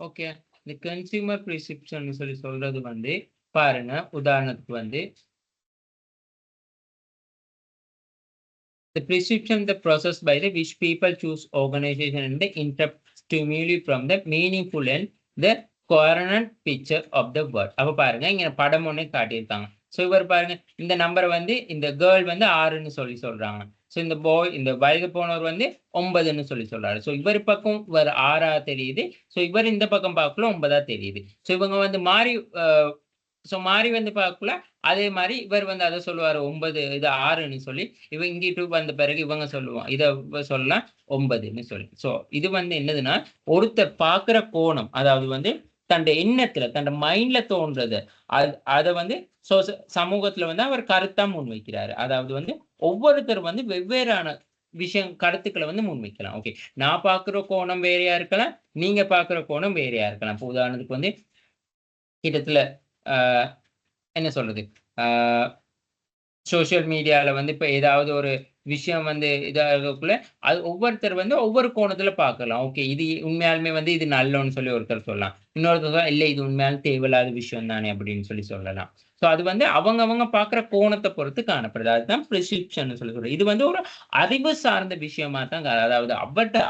Okay, இந்த consumer prescription சொல்லி சொல்றது வந்து பாருங்க, உதாரணத்துக்கு வந்து the prescription the process by the which people choose organization and the interrupt stimuli from the meaningful and the coherent picture of the word. அப்ப பாருங்க, இங்க படம் ஒண்ணே காட்டியிருக்காங்க. ஸோ இவர் பாருங்க, இந்த நம்பரை வந்து இந்த கேர்ள் வந்து 6ன்னு சொல்றாங்க. ஸோ இந்த பாய், இந்த வயது போனவர் வந்து 9ன்னு சொல்றாரு. ஸோ இவர் பக்கம் இவர் 6ஆ தெரியுது. ஸோ இவர் இந்த பக்கம் பார்க்கல 9ஆ தெரியுது. ஸோ இவங்க வந்து மாறி மாறி வந்து பார்க்கல, அதே மாதிரி இவர் வந்து அதை சொல்லுவாரு 9 இது 6ன்னு சொல்லி, இவங்க இங்கிட்டு வந்த பிறகு இவங்க சொல்லுவோம் இதை சொல்லலாம் 9ன்னு சொல்லி. ஸோ இது வந்து என்னதுன்னா, ஒருத்தர் பார்க்கிற கோணம், அதாவது வந்து தன் எண்ணத்துல தன் மைண்ட்ல தோன்றது அதை வந்து சமூகத்துல வந்து அவர் கருத்தா முன்வைக்கிறாரு. அதாவது வந்து ஒவ்வொருத்தர் வந்து வெவ்வேறான கருத்துக்களை வந்து முன்வைக்கலாம். ஓகே, நான் பார்க்கிற கோணம் வேறையா இருக்கலாம், நீங்க பார்க்கிற கோணம் வேறையா இருக்கலாம். இப்போ உதாரணத்துக்கு வந்து கிட்டத்துல என்ன சொல்றது, சோசியல் மீடியால வந்து இப்ப ஏதாவது ஒரு விஷயம் வந்து இதாகக்குள்ள அது ஒவ்வொருத்தர் வந்து ஒவ்வொரு கோணத்துல பார்க்கலாம். ஓகே, இது உண்மையாலுமே வந்து இது நல்லோன்னு சொல்லி ஒருத்தர் சொல்லலாம், இன்னொருத்தர் இல்லை இது உண்மையாலும் தேவையில்லாத விஷயம் தானே அப்படின்னு சொல்லலாம். ஸோ அது வந்து அவங்க பார்க்குற கோணத்தை பொறுத்து காணப்படுது. அதுதான் பிரிஸ்கிரிப்ஷன் சொல்லி சொல்றது. இது வந்து ஒரு அறிவு சார்ந்த விஷயமா தான், அதாவது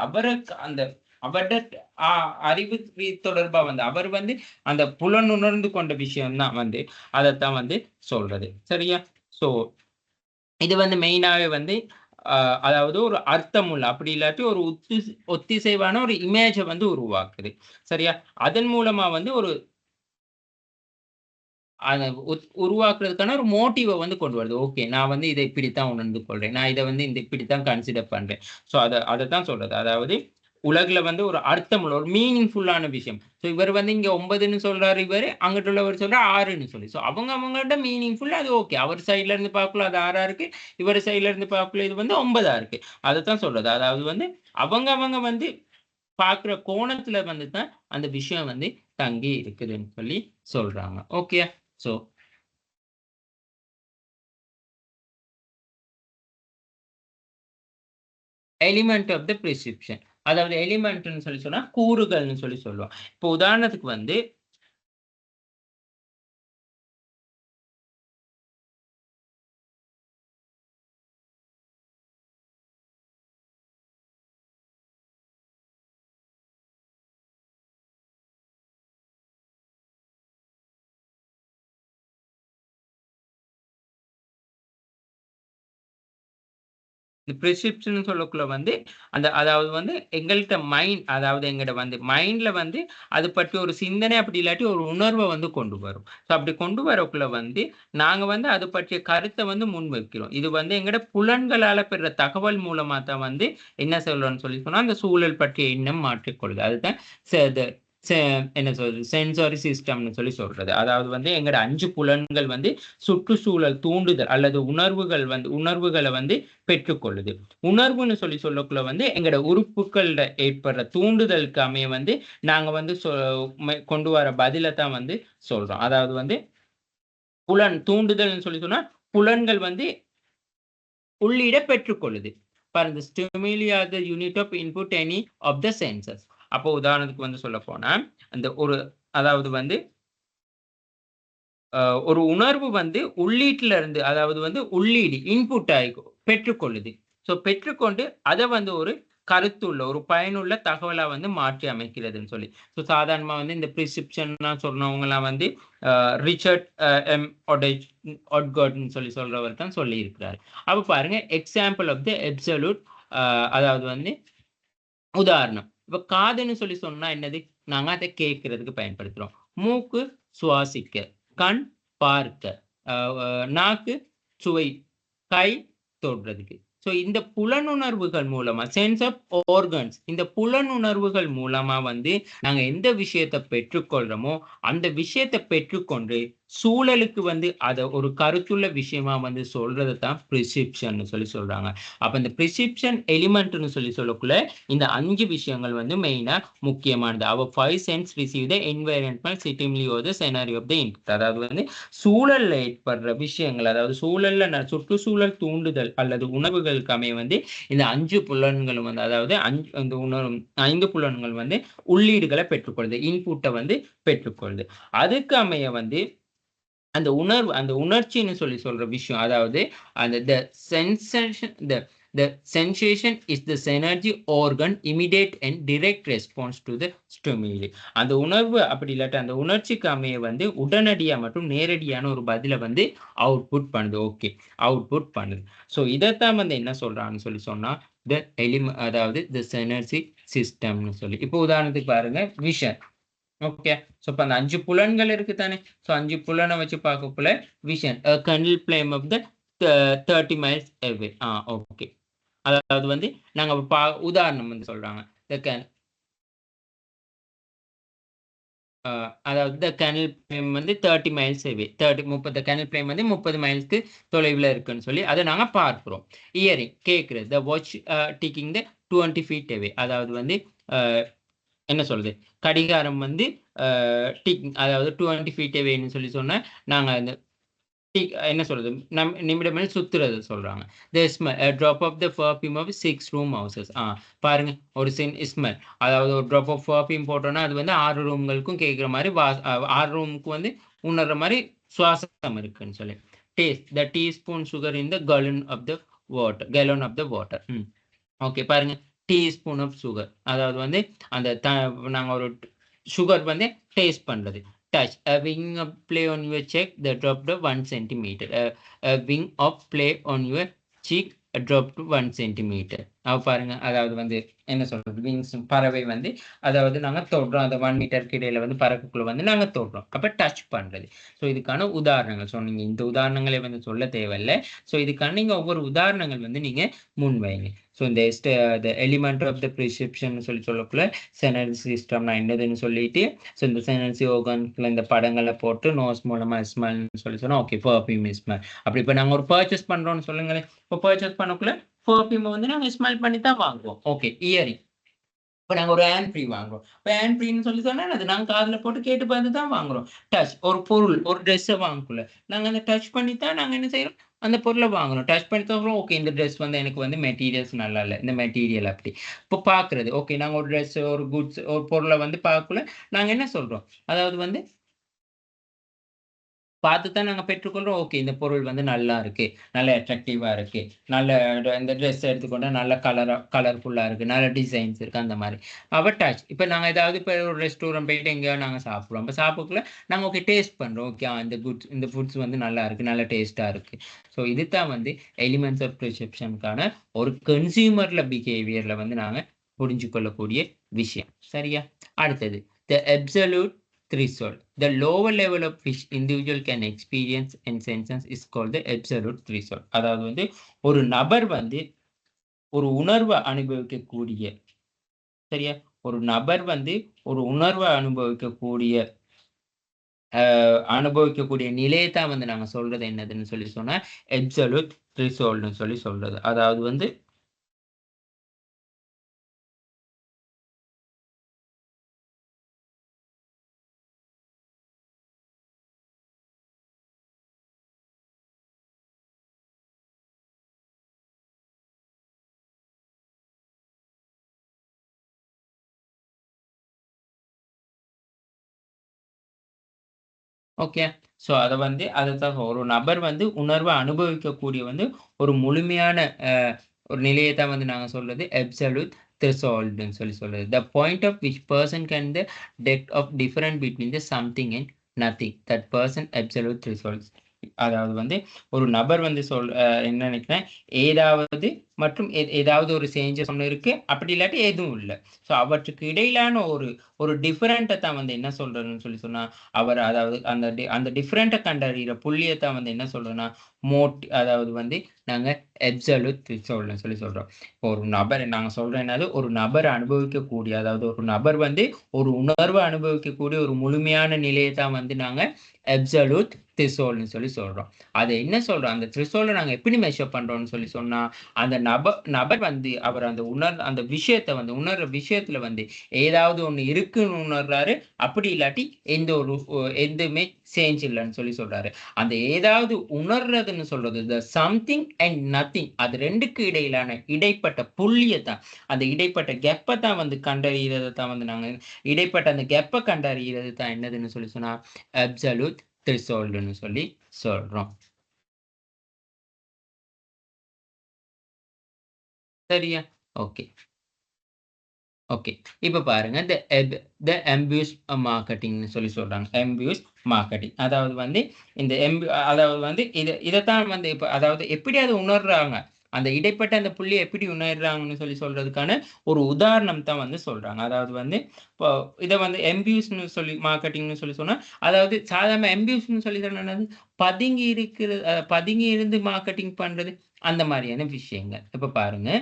அவருக்கு அந்த அவருடைய அறிவு தொடர்பா வந்து அவர் வந்து அந்த புலனுணர்ந்து கொண்ட விஷயம் தான் வந்து அதைத்தான் வந்து சொல்றது. சரியா? சோ இது வந்து மெயினாவே வந்து அதாவது ஒரு அர்த்தமுள்ள, அப்படி இல்லாட்டி ஒரு ஒத்திசைவான ஒரு இமேஜை வந்து உருவாக்குது. சரியா? அதன் மூலமா வந்து ஒரு உருவாக்குறதுக்கான ஒரு மோட்டிவை வந்து கொண்டு வருது. ஓகே, நான் வந்து இதை இப்படித்தான் உணர்ந்து கொள்றேன், நான் இதை வந்து இப்படித்தான் கன்சிடர் பண்றேன். ஸோ அதைத்தான் சொல்றது. அதாவது உலகில வந்து ஒரு அர்த்தமுள்ள ஒரு மீனிங்ஃபுல்லான விஷயம். ஸோ இவர் வந்து இங்க 9ன்னு சொல்றாரு, இவர் அங்கிட்டு உள்ளவர் சொல்றாரு 6ன்னு சொல்லி. ஸோ அவங்கள்ட்ட மீனிங்ஃபுல் அது ஓகே. அவர் சைட்ல இருந்து பார்க்கல அது 6ஆ இருக்கு, இவர் சைட்ல இருந்து பார்க்கல இது வந்து 9ஆ இருக்கு. அதைத்தான் சொல்றது. அதாவது வந்து அவங்க வந்து பார்க்குற கோணத்துல வந்து தான் அந்த விஷயம் வந்து தங்கி இருக்குதுன்னு சொல்லி சொல்றாங்க. Okay, so element of the prescription, அதாவது எலிமெண்ட்னு சொல்லி சொன்னா கூறுகள்னு சொல்லி சொல்லுவோம். இப்போ உதாரணத்துக்கு வந்து இந்த பிரிஸ்கிரிப்ஷன் சொல்லக்குள்ள வந்து அதாவது வந்து எங்கள்கிட்ட மைண்ட், அதாவது எங்கள்கிட்ட வந்து மைண்ட்ல வந்து அது பற்றி ஒரு சிந்தனை அப்படி இல்லாட்டி ஒரு உணர்வை வந்து கொண்டு வரும். ஸோ அப்படி கொண்டு வரக்குள்ள வந்து நாங்க வந்து அது பற்றிய கருத்தை வந்து முன்வைக்கிறோம். இது வந்து எங்கட புலன்களால பெற தகவல் மூலமா தான் வந்து என்ன சொல்றோம்னு சொல்லி சொன்னா அந்த சூழல் பற்றிய எண்ணம் மாற்றிக்கொள்ளுது. அதுதான் என்ன சொல்றது, சென்சாரி சிஸ்டம்னு சொல்லி சொல்றது. அதாவது வந்து எங்கட 5 புலன்கள் வந்து சுற்றுச்சூழல் தூண்டுதல் அல்லது உணர்வுகளை வந்து பெற்றுக்கொள்ளுது. உணர்வுன்னு சொல்லக்குள்ள வந்து எங்கட உறுப்புகள்ல ஏற்படுற தூண்டுதலுக்கு அமைய வந்து நாங்க வந்து கொண்டு வர பதிலை தான் வந்து சொல்றோம். அதாவது வந்து தூண்டுதல்னு சொல்லி சொன்னா புலன்கள் வந்து உள்ளீட பெற்றுக்கொள்ளுது. பாருங்க, stimuli are the unit of input any of the senses. அப்போ உதாரணத்துக்கு வந்து சொல்ல போனா அந்த அதாவது வந்து ஒரு உணர்வு வந்து உள்ளீட்டுல இருந்து, அதாவது வந்து உள்ளீடு இன்புட் ஆகி பெற்றுக்கொள்ளுது. ஸோ பெற்றுக்கொண்டு அதை வந்து ஒரு கருத்துள்ள ஒரு பயனுள்ள தகவலா வந்து மாற்றி அமைக்கிறதுன்னு சொல்லி. ஸோ சாதாரணமா வந்து இந்த பிரிஸ்கிரிப்ஷன் சொன்னவங்க எல்லாம் வந்து ரிச்சர்ட் எம் ஒட்கர்ட்னு சொல்றவர் தான் சொல்லி இருக்கிறார். அப்ப பாருங்க, எக்ஸாம்பிள் ஆஃப் த அப்சல்யூட், அதாவது வந்து உதாரணம். இப்ப காதுன்னு சொல்லி சொன்னா என்னது, நாங்க அதை கேட்கறதுக்கு பயன்படுத்துறோம். மூக்கு சுவாசிக்க, கண் பார்க்க, நாக்கு சுவை, கை தொடுறதுக்கு. ஸோ இந்த புலனுணர்வுகள் மூலமா, சென்ஸ் ஆஃப் ஆர்கன்ஸ், இந்த புலனுணர்வுகள் மூலமா வந்து நாங்க எந்த விஷயத்தை பெற்றுக்கொள்றோமோ அந்த விஷயத்தை பெற்றுக்கொண்டு சூழலுக்கு வந்து அதை ஒரு கருத்துள்ள விஷயமா வந்து சொல்றது தான் பிரிசிப்ஷன் சொல்லி சொல்றாங்க. அப்ப இந்த பிரிசிப்ஷன் எலிமெண்ட்னு சொல்லக்குள்ள இந்த 5 விஷயங்கள் வந்து மெயினா முக்கியமானது. our 5 sense receive the environmental stimuli or the scenario of the input. அதாவது வந்து சூழல்ல ஏற்படுற விஷயங்கள், அதாவது சூழல்ல சுற்றுச்சூழல் தூண்டுதல் அல்லது உணர்வுகளுக்கு அமைய வந்து இந்த 5 புலன்களும் வந்து, அதாவது இந்த உணர்வு 5 புலன்கள் வந்து உள்ளீடுகளை பெற்றுக்கொள்ளுது, இன்புட்டை வந்து பெற்றுக்கொள்ளுது. அதுக்கு அமைய வந்து அந்த உணர்வு, அந்த உணர்ச்சின்னு சொல்ற விஷயம், அதாவது அந்த the sensation is the synergy organ immediate and direct response to the stimuli. அந்த உணர்வு அப்படி இல்லாட்ட அந்த உணர்ச்சிக்கு அமைய வந்து உடனடியா மற்றும் நேரடியான ஒரு பதிலை வந்து அவுட்புட் பண்ணுது. ஓகே, அவுட்புட் பண்ணுது. ஸோ இதைத்தான் வந்து என்ன சொல்றாங்கன்னு சொன்னா the element, அதாவது the synergy systemனு சொல்லி. இப்போ உதாரணத்துக்கு பாருங்க, விஷன். ஓகே, ஸோ இப்போ அந்த 5 புலன்கள் இருக்கு தானே. ஸோ 5 புலனை வச்சு பார்க்கக்குள்ள vision candle flame of the 30 miles away. Okay, அதாவது வந்து நாங்க உதாரணம் வந்து சொல்றாங்க. அதாவது த கேனல் ஃப்ளேம் வந்து 30 miles away. 30 கேனல் ஃப்ளேம் வந்து 30 மைல்ஸ்க்கு தொலைவில் இருக்குன்னு சொல்லி அதை நாங்க பார்க்கிறோம். இயரிங் கேட்கிறது, த வாட்ச் டிக்கிங் த 20 feet away. அதாவது வந்து என்ன சொல்றது, கடிகாரம் வந்து அதாவது 20 feet awayன்னு சொன்னா நாங்க அந்த என்ன சொல்றது, நிமிடமே சுத்துறது சொல்றாங்க. drop of the perfume of 6 room houses. பாருங்க, ஒரு ஸ்மெல், அதாவது ஒரு drop of perfume போட்டோம்னா அது வந்து 6 ரூம்களுக்கும் கேட்கிற மாதிரி 6 ரூமுக்கு வந்து உணர்ற மாதிரி சுவாசம் இருக்குன்னு சொல்லி. Taste the teaspoon sugar in the gallon of the water. Okay, பாருங்க, டீஸ்பூன் ஆஃப் சுகர், அதாவது வந்து அந்த நாங்க ஒரு சுகர் வந்து டேஸ்ட் பண்றது. Touch, a wing of play on your cheek, the dropped 1 centimeter. A wing of play on your cheek, dropped 1 centimeter. பாருங்க, அதாவது வந்து என்ன சொல்றது, விங்ஸ், பறவை வந்து அதாவது நாங்க தொடுறோம், அந்த 1 மீட்டருக்கு இடையில வந்து பறக்கக்குள்ள வந்து நாங்க தொடுறோம், அப்ப டச் பண்றது. ஸோ இதுக்கான உதாரணங்கள். ஸோ நீங்க இந்த உதாரணங்களை வந்து சொல்ல தேவையில்லை. ஸோ இதுக்கான நீங்க ஒவ்வொரு உதாரணங்கள் வந்து நீங்க முன்வைங்க. ஸோ இந்த எலிமெண்ட் ஆஃப் த ப்ரிசெப்ஷன் சொல்லக்குள்ள செனரி சிஸ்டம்னா என்னதுன்னு சொல்லிட்டு, ஸோ இந்த செனரி ஓகன்ல இந்த படங்களை போட்டு நோஸ் மூலமா ஸ்மெல்னு சொன்னா ஓகே, பர்ஃப்யூம் ஸ்மெல். அப்படி இப்போ நாங்கள் ஒரு பர்ச்சேஸ் பண்றோம்னு சொல்லுங்களேன். இப்போ பர்ச்சேஸ் பண்ணக்குள்ள பர்ஃப்யூமை வந்து நாங்கள் ஸ்மெல் பண்ணி தான் வாங்குவோம். Okay, hearing. இப்போ நாங்கள் ஒரு ஹேண்ட் ஃப்ரீ வாங்குறோம். இப்போ ஹேண்ட் ஃப்ரீன்னு சொன்னா அது நாங்கள் காதில் போட்டு கேட்டு பார்த்து தான் வாங்குறோம். டச், ஒரு பொருள், ஒரு ட்ரெஸ்ஸை வாங்கக்குள்ள நாங்கள் அந்த டச் பண்ணி தான் நாங்கள் என்ன செய்யறோம், அந்த பொருளை வாங்குறோம். டச் பண்ணி தான் ஓகே, இந்த ட்ரெஸ் வந்து எனக்கு வந்து மெட்டீரியல்ஸ் நல்லா இல்லை, இந்த மெட்டீரியல் அப்படி. இப்போ பார்க்குறது, ஓகே, நாங்கள் ஒரு ட்ரெஸ், ஒரு குட்ஸ், ஒரு பொருளை வந்து பார்க்கக்குள்ள நாங்கள் என்ன சொல்றோம், அதாவது வந்து பார்த்து தான் நாங்க பெற்றுக்கொள்றோம். ஓகே, இந்த பொருள் வந்து நல்லா இருக்கு, நல்ல அட்ராக்டிவா இருக்கு, நல்ல இந்த ட்ரெஸ் எடுத்துக்கொண்டா நல்ல கலர்ஃபுல்லா இருக்கு, நல்ல டிசைன்ஸ் இருக்கு, அந்த மாதிரி. டச். இப்ப நாங்க ஏதாவது இப்போ ஒரு ரெஸ்டாரண்ட் போயிட்டு எங்கேயாவது நாங்க சாப்பிடுறோம். அப்ப சாப்பிடக்குள்ள நாங்க ஓகே டேஸ்ட் பண்றோம். ஓகே, இந்த ஃபுட்ஸ் வந்து நல்லா இருக்கு, நல்ல டேஸ்டா இருக்கு. ஸோ இதுதான் வந்து எலிமெண்ட்ஸ் ஆஃப் பெர்செப்ஷனுக்கான ஒரு கன்சியூமர்ல பிஹேவியர்ல வந்து நாங்க புரிஞ்சு கொள்ளக்கூடிய விஷயம். சரியா? அடுத்தது த absolute threshold. The lower level of which individual can experience and sense is called the absolute threshold. அதாவது வந்து ஒரு நபர் வந்து ஒரு உணர்வை அனுபவிக்கக்கூடிய, சரியா, ஒரு நபர் வந்து ஒரு உணர்வை அனுபவிக்கக்கூடிய நிலையை தான் வந்து நாங்க சொல்றது என்னதுன்னு சொன்னா absolute thresholdனு சொல்றது. அதாவது வந்து ஓகே, ஸோ அதை வந்து அதுதான் ஒரு நபர் வந்து உணர்வை அனுபவிக்கக்கூடிய வந்து ஒரு முழுமையான ஒரு நிலையை தான் வந்து நாங்க சொல்றது absolute thresholdன்னு சொல்றது. The point of which person can the depth of difference between the something and nothing, that person absolute threshold. அதாவது வந்து ஒரு நபர் வந்து என்ன நினைக்கிறேன், ஏதாவது மற்றும் ஏதாவது ஒரு சேஞ்சஸ் ஒன்று இருக்கு, அப்படி இல்லாட்டி எதுவும் இல்லை. ஸோ அவற்றுக்கு இடையிலான ஒரு ஒரு டிஃபரெண்ட்டை தான் வந்து என்ன சொல்றதுன்னு சொன்னா அவர் அதாவது அந்த டிஃபரெண்ட்டை கண்டறிகிற புள்ளியை தான் வந்து என்ன சொல்றோம்னா அதாவது வந்து நாங்க அப்சல்யூட் த்ரெஷோல்ட்னு சொல்றோம். இப்போ ஒரு நபர் நாங்க சொல்றோம் என்னது, ஒரு நபர் அனுபவிக்கக்கூடிய, அதாவது ஒரு நபர் வந்து ஒரு உணர்வு அனுபவிக்கக்கூடிய ஒரு முழுமையான நிலையை தான் வந்து நாங்க அப்சல்யூட் த்ரெஷோல்ட்னு சொல்றோம். அதை என்ன சொல்றோம், அந்த த்ரெஷோல்டை நாங்க எப்படி மெஷர் பண்றோம்னு சொன்னா அந்த நபர் வந்து அவர் அந்த விஷயத்தை வந்து உணர்ற விஷயத்துல வந்து ஏதாவது ஒண்ணு இருக்குன்னு உணர்றாரு, அப்படி இல்லாட்டி எதுவுமே சேஞ்ச் இல்லைன்னு சொல்றாரு. அந்த ஏதாவது உணர்றதுன்னு சொல்றது the something and nothing, அது ரெண்டுக்கு இடையிலான இடைப்பட்ட புள்ளியை தான், அந்த இடைப்பட்ட கெப்பை தான் வந்து கண்டறியறது தான் வந்து நாங்க இடைப்பட்ட அந்த கெப்பை கண்டறியறது தான் என்னதுன்னு சொன்னா அப்சல்யூட் த்ரெஷோல்ட்னு சொல்றோம். சரியா? ஓகே. ஓகே. இப்ப பாருங்க the ambitious மார்க்கெட்டிங்னு சொல்றாங்க. ambitious marketing. அதாவது வந்து இந்த அதாவது வந்து இதத்தான் வந்து இப்ப அதாவது எப்படி அதை உணர்றாங்க, அந்த இடைப்பட்ட அந்த புள்ளியை எப்படி உணர்றாங்கன்னு சொல்றதுக்கான ஒரு உதாரணம் தான் வந்து சொல்றாங்க. அதாவது வந்து இப்போ இதை வந்து ambitious மார்க்கெட்டிங்னு சொன்னா, அதாவது சாதாரண ambitious சொன்னா என்னது, பதுங்கி இருந்து மார்க்கெட்டிங் பண்றது, அந்த மாதிரியான விஷயங்கள். இப்ப பாருங்க,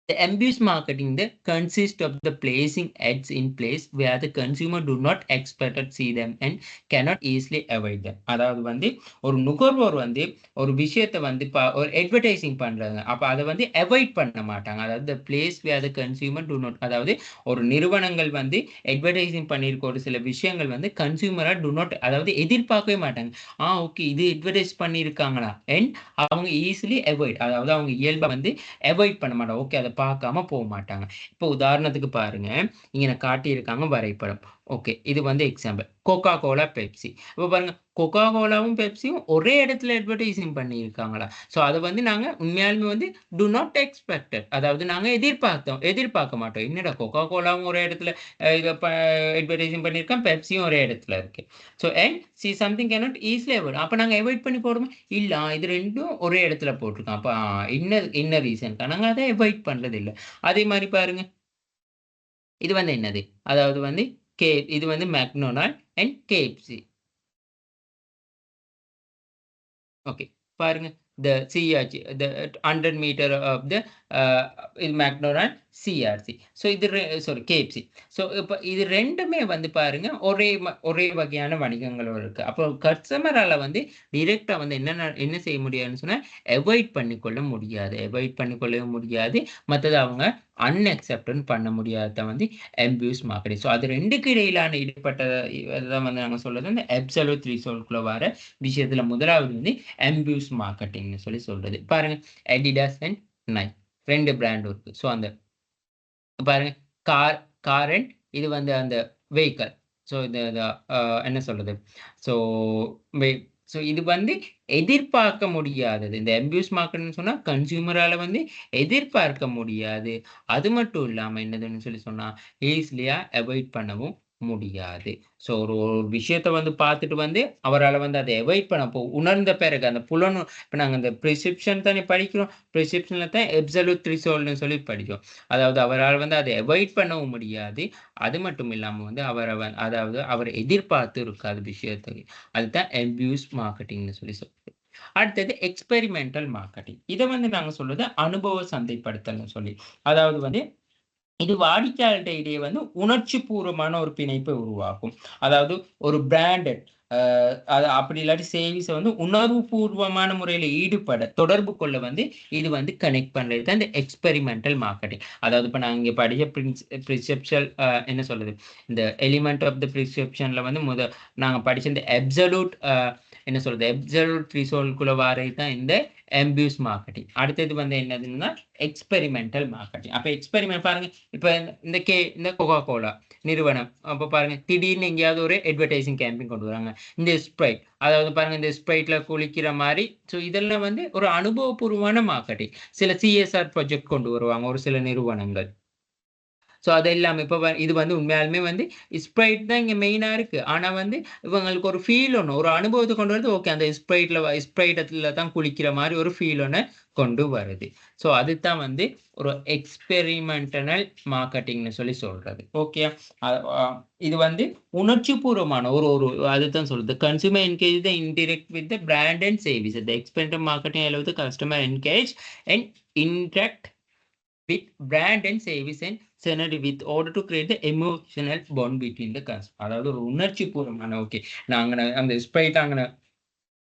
the ambitious marketing consists of the placing ads in place where the consumer do not expect to see them and cannot easily avoid them. அதாவது வந்து ஒரு நுகர்வோர் வந்து ஒரு விஷயத்தை வந்து ஒரு அட்வர்டைசிங் பண்றாங்க, அப்ப அதை வந்து அவாய்ட் பண்ண மாட்டாங்க. அதாவது the place where the consumer do not, அதாவது ஒரு நிறுவனங்கள் வந்து அட்வர்டைசிங் பண்ணியிருக்க ஒரு சில விஷயங்கள் வந்து கன்சியூமரா do not, அதாவது எதிர்பார்க்கவே மாட்டாங்க. ஓகே இது அட்வர்டைஸ் பண்ணியிருக்காங்களா, அண்ட் அவங்க ஈஸிலி அவாய்ட், அதாவது அவங்க இயல்பை வந்து அவாய்ட் பண்ண மாட்டாங்க. ஓகே அதை பார்க்காம போக மாட்டாங்க. இப்போ உதாரணத்துக்கு பாருங்க, இங்க காட்டியிருக்காங்க வரைபடம். ஓகே இது வந்து எக்ஸாம்பிள் கோகா கோலா பெப்சி. இப்போ பாருங்க கோகா கோலாவும் பெப்சியும் ஒரே இடத்துல அட்வர்டைசிங் பண்ணியிருக்காங்களா. ஸோ அதை வந்து நாங்க உண்மையாலுமே வந்து டு நாட் எக்ஸ்பெக்டட், அதாவது நாங்க எதிர்பார்க்க மாட்டோம். என்னடா கோகா கோலாவும் ஒரே இடத்துல அட்வர்டைசிங் பண்ணியிருக்கோம், பெப்சியும் ஒரே இடத்துல இருக்கு. So and see something cannot easily avoid, அப்போ நாங்கள் அவாய்ட் பண்ணி போடுவோம் இல்ல, இது ரெண்டும் ஒரே இடத்துல போட்டிருக்கோம், அப்போ என்ன ரீசன் நாங்கள் அதை அவாய்ட் பண்றது இல்லை. அதே மாதிரி பாருங்க, இது வந்து என்னது, அதாவது வந்து இது வந்து மெக்டொனால்ட் அண்ட் கேஎஃப்சி. ஓகே பாருங்க, the CRC, the 100 meter of the McDonald CRC. So இது சாரி கேஎஃப்சி. ஸோ இப்போ இது ரெண்டுமே வந்து பாருங்க ஒரே வகையான வணிகங்களும் இருக்கு. அப்போ கஸ்டமரால வந்து டிரெக்டா வந்து என்ன செய்ய முடியாதுன்னு சொன்னா அவாய்ட் பண்ணிக்கொள்ளவே முடியாது. மற்றது அவங்க அன்அக்செப்டன் பண்ண முடியாத வந்து அம்பியூஸ் மார்க்கெட்டிங். ஸோ அது ரெண்டுக்கு இடையிலான இடைப்பட்ட இதான் வந்து நாங்கள் சொல்றது இந்த அப்சல்யூட் த்ரெஷோல்ட்குள்ள வர விஷயத்துல முதலாவது வந்து அம்பியூஸ் மார்க்கெட்டிங்னு சொல்றது. பாருங்க அடிடாஸ் அண்ட் நைக் ரெண்டு பிராண்ட் இருக்கு. ஸோ அந்த பாருங்க கார் அண்ட் இது வந்து அந்த வெஹிக்கல். ஸோ இந்த என்ன சொல்றது, ஸோ ஸோ இது வந்து எதிர்பார்க்க முடியாதது. இந்த அம்பியூஸ் மார்க்கெட்னு சொன்னா கன்சியூமரால வந்து எதிர்பார்க்க முடியாது. அது மட்டும் இல்லாம என்னதுன்னு சொன்னா ஈஸிலியா அவாய்ட் பண்ணவும் முடியாது. ஸோ ஒரு விஷயத்த வந்து பார்த்துட்டு வந்து அவரால் வந்து அதை அவாய்ட் பண்ண உணர்ந்த பிறகு அந்த இப்போ நாங்கள் அந்த ப்ரிஸ்கிரிப்ஷன் தானே படிக்கிறோம், ப்ரிஸ்கிரிப்ஷன்ல தான் அப்சல்யூட் த்ரெஷோல்ட்னு படிச்சோம். அதாவது அவரால் வந்து அதை அவாய்ட் பண்ணவும் முடியாது. அது மட்டும் இல்லாம வந்து அதாவது அவர் எதிர்பார்த்து இருக்காது விஷயத்துக்கு. அதுதான் அம்பியூஸ் மார்க்கெட்டிங்னு சொல்றது. அடுத்தது எக்ஸ்பெரிமெண்டல் மார்க்கெட்டிங். இதை வந்து நாங்க சொல்றது அனுபவ சந்தைப்படுத்தல்னு சொல்லி. அதாவது வந்து இது வாடிக்கையாளர்கிட்ட இடையே வந்து உணர்ச்சி பூர்வமான ஒரு பிணைப்பை உருவாக்கும். அதாவது ஒரு பிராண்டட் அது அப்படி இல்லாட்டி சேவிஸை வந்து உணர்வு பூர்வமான முறையில தொடர்பு கொள்ள வந்து இது வந்து கனெக்ட் பண்றது தான் இந்த எக்ஸ்பெரிமெண்டல் மார்க்கெட்டிங். அதாவது இப்போ நாங்கள் இங்கே படிச்ச ப்ரிசெப்ஷன் என்ன சொல்றது, இந்த எலிமெண்ட் ஆஃப் த ப்ரிசெப்ஷன்ல வந்து நாங்கள் படிச்ச இந்த அப்சல்யூட் என்ன சொல்றது அப்சல்யூட் த்ரெஷோல்ட்குள்ள வாரது தான் இந்த அம்பியூஸ் மார்க்கெட்டிங். அடுத்தது வந்து என்னதுன்னா எக்ஸ்பெரிமெண்டல் மார்க்கெட்டிங். அப்ப எக்ஸ்பெரிமெண்ட் பாருங்க, இப்ப இந்த கோகா கோலா நிறுவனம் அப்ப பாருங்க திடீர்னு எங்கேயாவது ஒரு அட்வர்டைசிங் கேம்பெயின் கொண்டு வராங்க. இந்த ஸ்ப்ரைட், அதாவது பாருங்க இந்த ஸ்ப்ரைட்ல குளிக்கிற மாதிரி. ஸோ இதெல்லாம் வந்து ஒரு அனுபவபூர்வமான மார்க்கெட்டிங். சில சிஎஸ்ஆர் ப்ராஜெக்ட் கொண்டு வருவாங்க ஒரு சில நிறுவனங்கள். ஸோ அது இல்லாமல் இப்போ இது வந்து உண்மையாலுமே வந்து ஸ்ப்ரைட் தான் இங்கே மெயினாக இருக்குது. ஆனால் வந்து இவங்களுக்கு ஒரு ஃபீல் ஒன்று, ஒரு அனுபவத்தை கொண்டு வருது. ஓகே, அந்த ஸ்ப்ரைட்டில் தான் குளிக்கிற மாதிரி ஒரு ஃபீல் ஒன்று கொண்டு வருது. ஸோ அதுதான் வந்து ஒரு எக்ஸ்பெரிமெண்டல் மார்க்கெட்டிங்னு சொல்லி சொல்றது. ஓகே, இது வந்து உணர்ச்சி பூர்வமான ஒரு ஒரு அதுதான் சொல்றது. Consumer engage the indirect with the brand and service. The experimental marketing allows the customer engage and interact with brand and service and scenery with order to create the emotional bond between the customer. அதாவது ஒரு உணர்ச்சி பூர்வமான okay, நாங்க அந்த Sprite அங்கே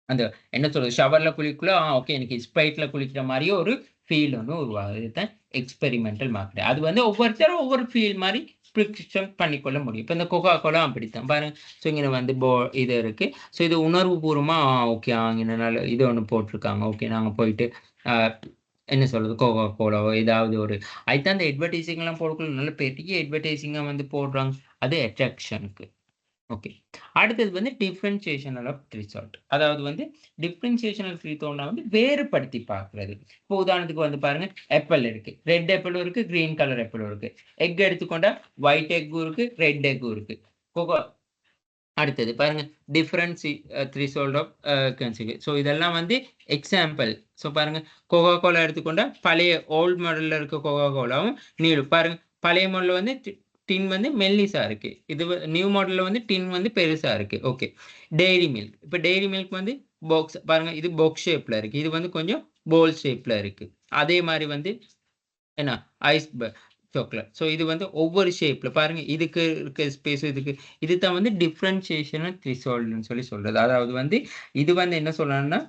அந்த என்ன சொல்றது ஷவர்ல குளிக்குள்ள ஓகே எனக்கு ஸ்ப்ரைட்ல குளிக்கிற மாதிரியே ஒரு ஃபீல் ஒன்று உருவாகுது. இதுதான் எக்ஸ்பெரிமெண்டல் மார்க்கெட். அது வந்து ஒவ்வொருத்தரும் ஒவ்வொரு ஃபீல் மாதிரி ப்ரிஸ்கிரிப்ஷன் பண்ணிக்கொள்ள முடியும். இப்போ இந்த கொக்கா கோலா அப்படித்தான் பாருங்க. ஸோ இங்கே வந்து இது இருக்கு. ஸோ இது உணர்வு பூர்வமாக ஓகே இங்கே நல்ல இது ஒன்று போட்டிருக்காங்க. ஓகே நாங்கள் போயிட்டு என்ன சொல்றது கோகா கோலாவோ ஏதாவது ஒரு அதுதான் அந்த அட்வர்டைசிங்லாம் போடக்குள்ள நல்ல பெரிய அட்வர்டைசிங்காக வந்து போடுறாங்க. அது அட்ராக்ஷனுக்கு. ஓகே, அடுத்தது வந்து டிஃபரன்சியேஷனல் ஆஃப் ரிசல்ட். அதாவது வந்து டிஃபரன்சியேஷனல் ரிசல்ட்னா வந்து வேறுபடுத்தி பார்க்கிறது. இப்போ உதாரணத்துக்கு வந்து பாருங்க, ஆப்பிள் இருக்கு, ரெட் ஆப்பிளும் இருக்கு, கிரீன் கலர் ஆப்பிளும் இருக்கு. எக் எடுத்துக்கொண்டா ஒயிட் எக்கும் இருக்கு, ரெட் எக்கும் இருக்கு. கோகோ அடுத்தது பாருங்க, டிஃபரன்ஸ் த்ரீசோல்ட் ஆஃப் கன்சிகர். ஸோ இதெல்லாம் வந்து எக்ஸாம்பிள். ஸோ பாருங்க, கோகா கோலா எடுத்துக்கொண்டா பழைய ஓல்டு மாடலில் இருக்க கோகா கோலாவும் நீளும் பாருங்க. பழைய மாடலில் வந்து டின் வந்து மெல்லிசா இருக்கு, இது நியூ மாடலில் வந்து டின் வந்து பெருசா இருக்கு. Okay, dairy milk. இப்போ டெய்ரி மில்க் வந்து பாக்ஸ் பாருங்க, இது பாக்ஸ் ஷேப்ல இருக்கு, இது வந்து கொஞ்சம் போல் ஷேப்ல இருக்கு. அதே மாதிரி வந்து என்ன ஐஸ் சாக்லேட். ஸோ இது வந்து ஒவ்வொரு ஷேப்ல பாருங்க, இதுக்கு இருக்க ஸ்பேஸ் இதுதான் வந்து டிஃபரன்சியேஷனல் த்ரெஷோல்ட்னு சொல்லி சொல்றது. அதாவது வந்து இது வந்து என்ன சொல்லணும்னா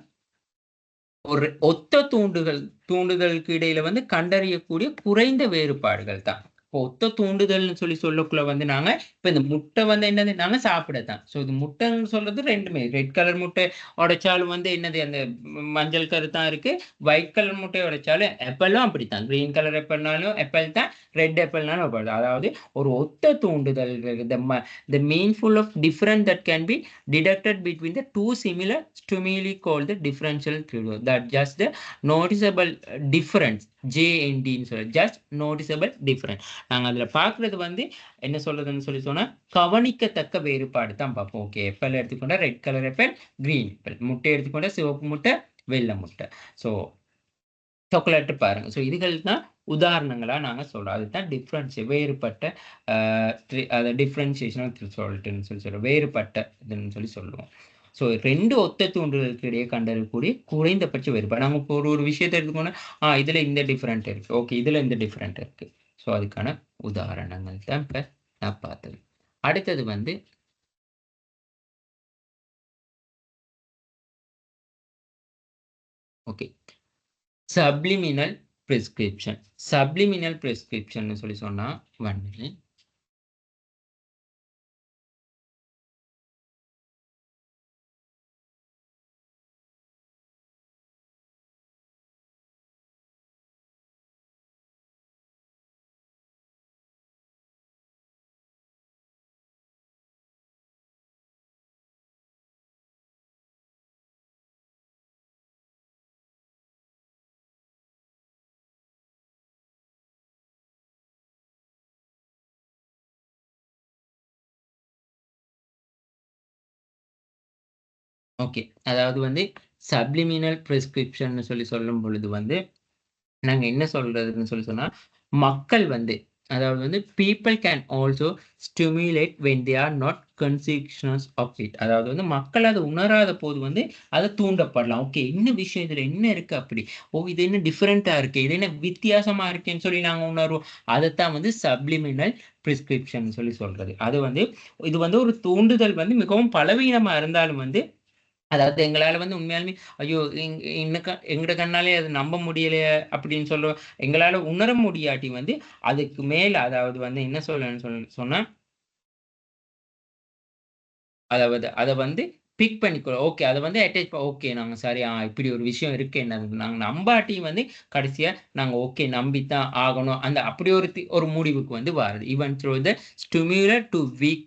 ஒரு ஒத்த தூண்டுதலுக்கு இடையில வந்து கண்டறியக்கூடிய குறைந்த வேறுபாடுகள் தான். இப்போ ஒத்த தூண்டுதல்னு சொல்லி சொல்லக்குள்ள வந்து நாங்க இப்ப இந்த முட்டை வந்து என்னது நாங்க சாப்பிடத்தான். ஸோ இது முட்டைன்னு சொல்றது ரெண்டுமே, ரெட் கலர் முட்டை உடைச்சாலும் வந்து என்னது அந்த மஞ்சள் கரு தான் இருக்கு, ஒயிட் கலர் முட்டை உடைச்சாலும் ஆப்பிளும் அப்படித்தான், கிரீன் கலர் ஆப்பிள்னாலும் ஆப்பிள் தான், ரெட் ஆப்பிள்னாலும் ஆப்பிள். அதாவது ஒரு ஒத்த தூண்டுதல், the meaningful of difference that can be deducted between the two similar stimuli called the differential theory. That just the noticeable difference, JND ன்னு சொல்ல just noticeable difference. நாங்க அதுல பார்க்கிறது வந்து என்ன சொல்றதுன்னு சொல்லி சொன்னா கவனிக்கத்தக்க வேறுபாடு தான் பார்ப்போம். ஓகே, ஆப்பிள் எடுத்துக்கொண்டா red colour apple, green apple, முட்டை எடுத்துக்கொண்டா சிவப்பு முட்டை, வெள்ளை முட்டை. ஸோ சாக்லேட் பாருங்க. ஸோ இதுகள் தான் உதாரணங்களா நாங்க சொல்றோம். அதுதான் டிஃப்ரென்ஸ், வேறுபட்ட அதை டிஃப்ரென்சியேஷனல் த்ரெஷோல்ட்னு சொல்லி சொல்றோம், வேறுபட்ட இதுன்னு சொல்லி சொல்லுவோம். ஸோ ரெண்டு ஒத்த தூண்டுதலுக்கு இடையே கண்டறியக்கூடிய குறைந்தபட்ச வேறுபாடு. நம்ம இப்போ ஒரு விஷயத்தை எடுத்துக்கோன்னா இதுல இந்த டிஃப்ரெண்ட் இருக்கு, ஓகே இதுல இந்த டிஃப்ரெண்ட் இருக்கு. ஸோ அதுக்கான உதாரணங்கள் தான் இப்ப நான் பார்த்தது. அடுத்தது வந்து okay, subliminal prescription. Subliminal prescription சொல்லி சொன்னா ஒன்று ஓகே, அதாவது வந்து சப்ளிமினல் பிரிஸ்கிரிப்ஷன் சொல்லி சொல்லும் பொழுது வந்து நாங்க என்ன சொல்றதுன்னு சொல்லி சொன்னா, மக்கள் வந்து அதாவது வந்து people can also stimulate when they are not கன்சிக்ஷனஸ் ஆஃப் இட். அதாவது வந்து மக்கள் அதை உணராத போது வந்து அதை தூண்டப்படலாம். ஓகே, என்ன விஷயம் இதுல என்ன இருக்கு அப்படி, இது என்ன டிஃப்ரெண்டா இருக்கு, இது என்ன வித்தியாசமா இருக்குன்னு சொல்லி நாங்க உணர்வோம். அதைத்தான் வந்து சப்ளிமினல் பிரிஸ்கிரிப்ஷன் சொல்லி சொல்றது. அது வந்து இது வந்து ஒரு தூண்டுதல் வந்து மிகவும் பலவீனமா இருந்தாலும் வந்து அதாவது எங்களால வந்து உண்மையாலுமே ஐயோ எங்கட கண்ணாலே அது நம்ப முடியலையே அப்படின்னு சொல்லுவோம். எங்களால உணர முடியாட்டி வந்து அதுக்கு மேல அதாவது வந்து என்ன சொல்லணும்னு சொன்னா அதாவது அதை வந்து பிக் பண்ணிக்கிறோம். ஓகே, அதை வந்து அட்டாச் ஓகே நாங்க சரி இப்படி ஒரு விஷயம் இருக்கு என்ன நாங்க நம்பாட்டி வந்து கடைசியா நாங்க ஓகே நம்பித்தான் ஆகணும் அந்த அப்படி ஒரு முடிவுக்கு வந்து வருது. Even through the stimulus too weak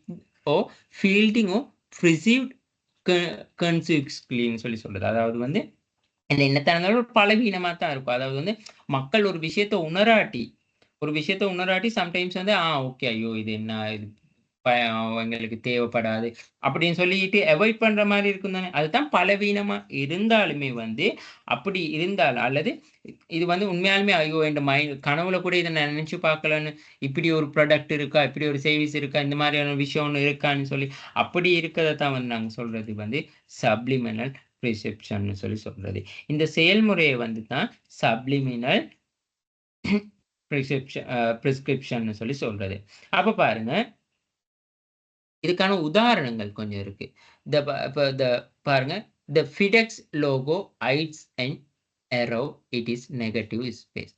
or fielding or perceived கன்சிக்ஸ்லின்னு சொல்லி சொல்றது. அதாவது வந்து இந்த என்னத்தான் இருந்தாலும் ஒரு பலவீனமா தான் இருக்கும். அதாவது வந்து மக்கள் ஒரு விஷயத்த உணராட்டி ஒரு விஷயத்த உணராட்டி சம்டைம்ஸ் வந்து, ஓகே. ஐயோ! இது என்ன இது எங்களுக்கு தேவைப்படாது. அப்படின்னு சொல்லிட்டு அவாய்ட் பண்ற மாரி இருக்கும் தானே. அதுதான் பலவீனமா இருந்தாலுமே வந்து, அப்படி இருந்தால் அல்லது இது வந்து உண்மையாலுமே ஐயோ! என் கனவுல கூட இத நான் நினைச்சு பார்க்கலன்னு, இப்படி ஒரு ப்ராடக்ட் இருக்கா? இப்படி ஒரு சர்வீஸ் இருக்கா? இந்த மாதிரியான விஷயம் ஒண்ணு இருக்கான்னு சொல்லி, அப்படி இருக்கிறத தான் வந்து நாங்க சொல்றது வந்து சப்ளிமினல் பிரிஸ்கிரிப்ஷன்னு சொல்லி சொல்றது. இந்த செயல்முறைய வந்து தான் சப்ளிமினல் பிரிஸ்கிரிப்ஷன்னு சொல்லி சொல்றது. அப்ப பாருங்க, இதுக்கான உதாரணங்கள் கொஞ்சம் இருக்கு. இப்ப பாருங்க, "The FedEx logo hides an arrow. It is negative space."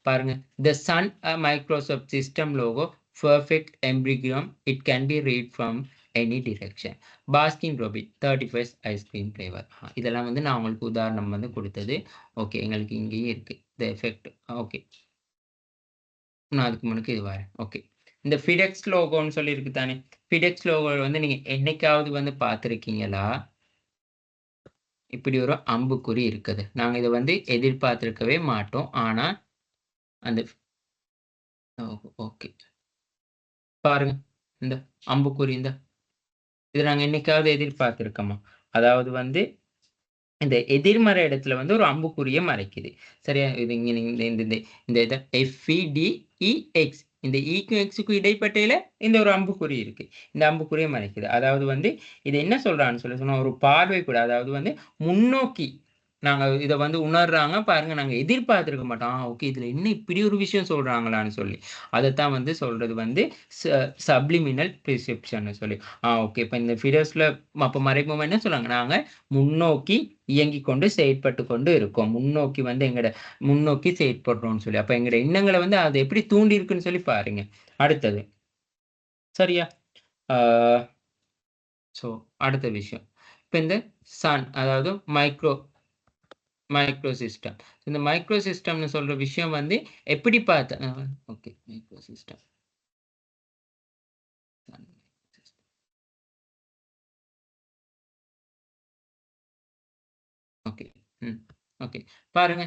பாருங்க. "The Sun Microsoft System logo, perfect emblem. It can be read from any direction." Baskin Robbins 35 ice cream flavor. இதெல்லாம் வந்து நான் உங்களுக்கு உதாரணம் வந்து குடுத்தது. ஓகே. எங்களுக்கு இங்கேயே இருக்கு. The effect. ஓகே. நான் அதுக்கு முன்னுக்கு இது வரேன். ஓகே. இந்த FedEx லோகோன்னு சொல்லி இருக்கு தானே. FedEx லோகோ வந்து நீங்க என்னைக்காவது வந்து பார்த்திருக்கீங்களா? இப்படி ஒரு அம்புக்குறி இருக்குது. நாங்க இத வந்து எதிர்பார்த்திருக்கவே மாட்டோம். ஆனா, அந்த ஓ ஓகே. பாருங்க. இந்த அம்புக்குறி இத நாங்க என்னைக்காவது எதிர்பார்த்திருக்கோமா? அதாவது வந்து இந்த எதிர்மறை இடத்துல வந்து ஒரு அம்புக்குறிய மறைக்குது. சரியா? இது இங்க நீங்க இந்த இந்த இந்த இத FEDEX இந்த க்கும் எக்ஸ்க்கும் இடைப்பட்டையில இந்த ஒரு அம்புக்குறி இருக்கு. இந்த அம்புக்குறிய மறைக்குது. அதாவது வந்து இது என்ன சொல்றான்னு சொல்லி சொன்னா, ஒரு பார்வை கூட அதாவது வந்து முன்னோக்கி நாங்க இத வந்து உணர்றாங்க பாருங்க. நாங்க எதிர்பார்த்திருக்க மாட்டோம். ஓகே இதுல என்ன இப்படி ஒரு விஷயம் சொல்றாங்களான்னு சொல்லி. அதத்தான் வந்து சொல்றது வந்து ச சப்ளிமினல் பெர்செப்ஷன்னு சொல்லி. ஓகே. இப்ப இந்த ஃபிடஸ்ல அப்ப மறைமுகமா என்ன சொல்றாங்க? நாங்க முன்னோக்கி இயங்கிக் கொண்டு செயற்பட்டுக் கொண்டு இருக்கோம். முன்னோக்கி செயற்படுறோம்ன்னு சொல்லி. அப்ப எங்கட எண்ணங்கள வந்து அது எப்படி தூண்டியிருக்குன்னு சொல்லி பாருங்க. அடுத்தது. சரியா? ஆ சோ அடுத்த விஷயம். இப்ப இந்த சன் அதாவது மைக்ரோ சிஸ்டம். இந்த மைக்ரோ சிஸ்டம்னு சொல்ற விஷயம் வந்து எப்படி பார்த்த ஓகே மைக்ரோ சிஸ்டம். ஓகே. ம். ஓகே. பாருங்க.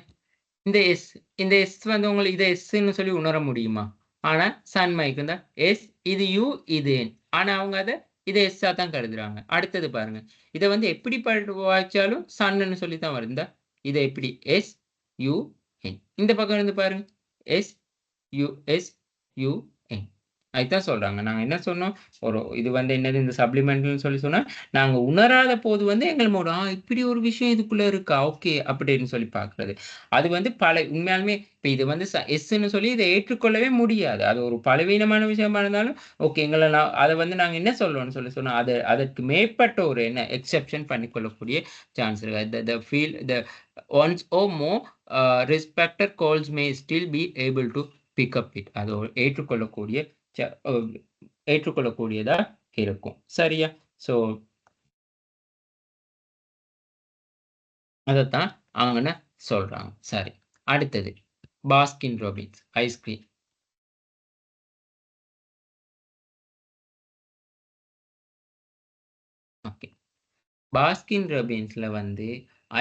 இந்த எஸ் இந்த எஸ் வந்து உங்களுக்கு இத எஸ்ன்னு சொல்லி உணர முடியுமா? ஆனா, சன் மைக் இருந்தா எஸ், இது யு, இது என். ஆனா, அவங்க அத இத எஸ்ஸா தான் கருதுறாங்க. அடுத்தது பாருங்க. இத வந்து எப்படி வாய்ச்சாலும் சன்ன்னு சொல்லி தான் வருது. இத எப்படி எஸ், யு, என். இந்த பக்கம் இருந்து பாருங்க. எஸ், யு, எஸ், யு, என். அதுதான் சொல்றாங்க. நாங்க என்ன சொன்னோம்? இது வந்து என்னது இந்த சப்ளிமெண்டல்ன்னு சொல்லி சொன்னா, நாங்க உணராத போது வந்து எங்கள் மூடு, இப்படி ஒரு விஷயம் இதுக்குள்ள இருக்கா? ஓகே. அப்படின்னு சொல்லி பார்க்கிறது. அது வந்து உண்மையாலுமே இப்ப இது வந்து எஸ்ன்னு சொல்லி இத ஏற்றுக்கொள்ளவே முடியாது. அது ஒரு பலவீனமான விஷயமா இருந்தாலும், ஓகே அத வந்து நாங்க என்ன சொல்றோம்ன்னு சொல்லி சொன்னா, அதற்கு மேற்பட்ட ஒரு எக்செப்ஷன் பண்ணிக்கொள்ளக்கூடிய சான்ஸ் இருக்கு. The feel ones or more respected calls may still be able to pick up it. அது ஏற்றுக்கொள்ளக்கூடிய ச அ ஏற்றுக்கொள்ளக்கூடியதா இருக்கும். சரியா? ஸோ அதத்தான் அங்கன சொல்றாங்க. சரி. அடுத்தது. Baskin Robbins ice cream. Okay. Baskin ராபின்ஸ்ல வந்து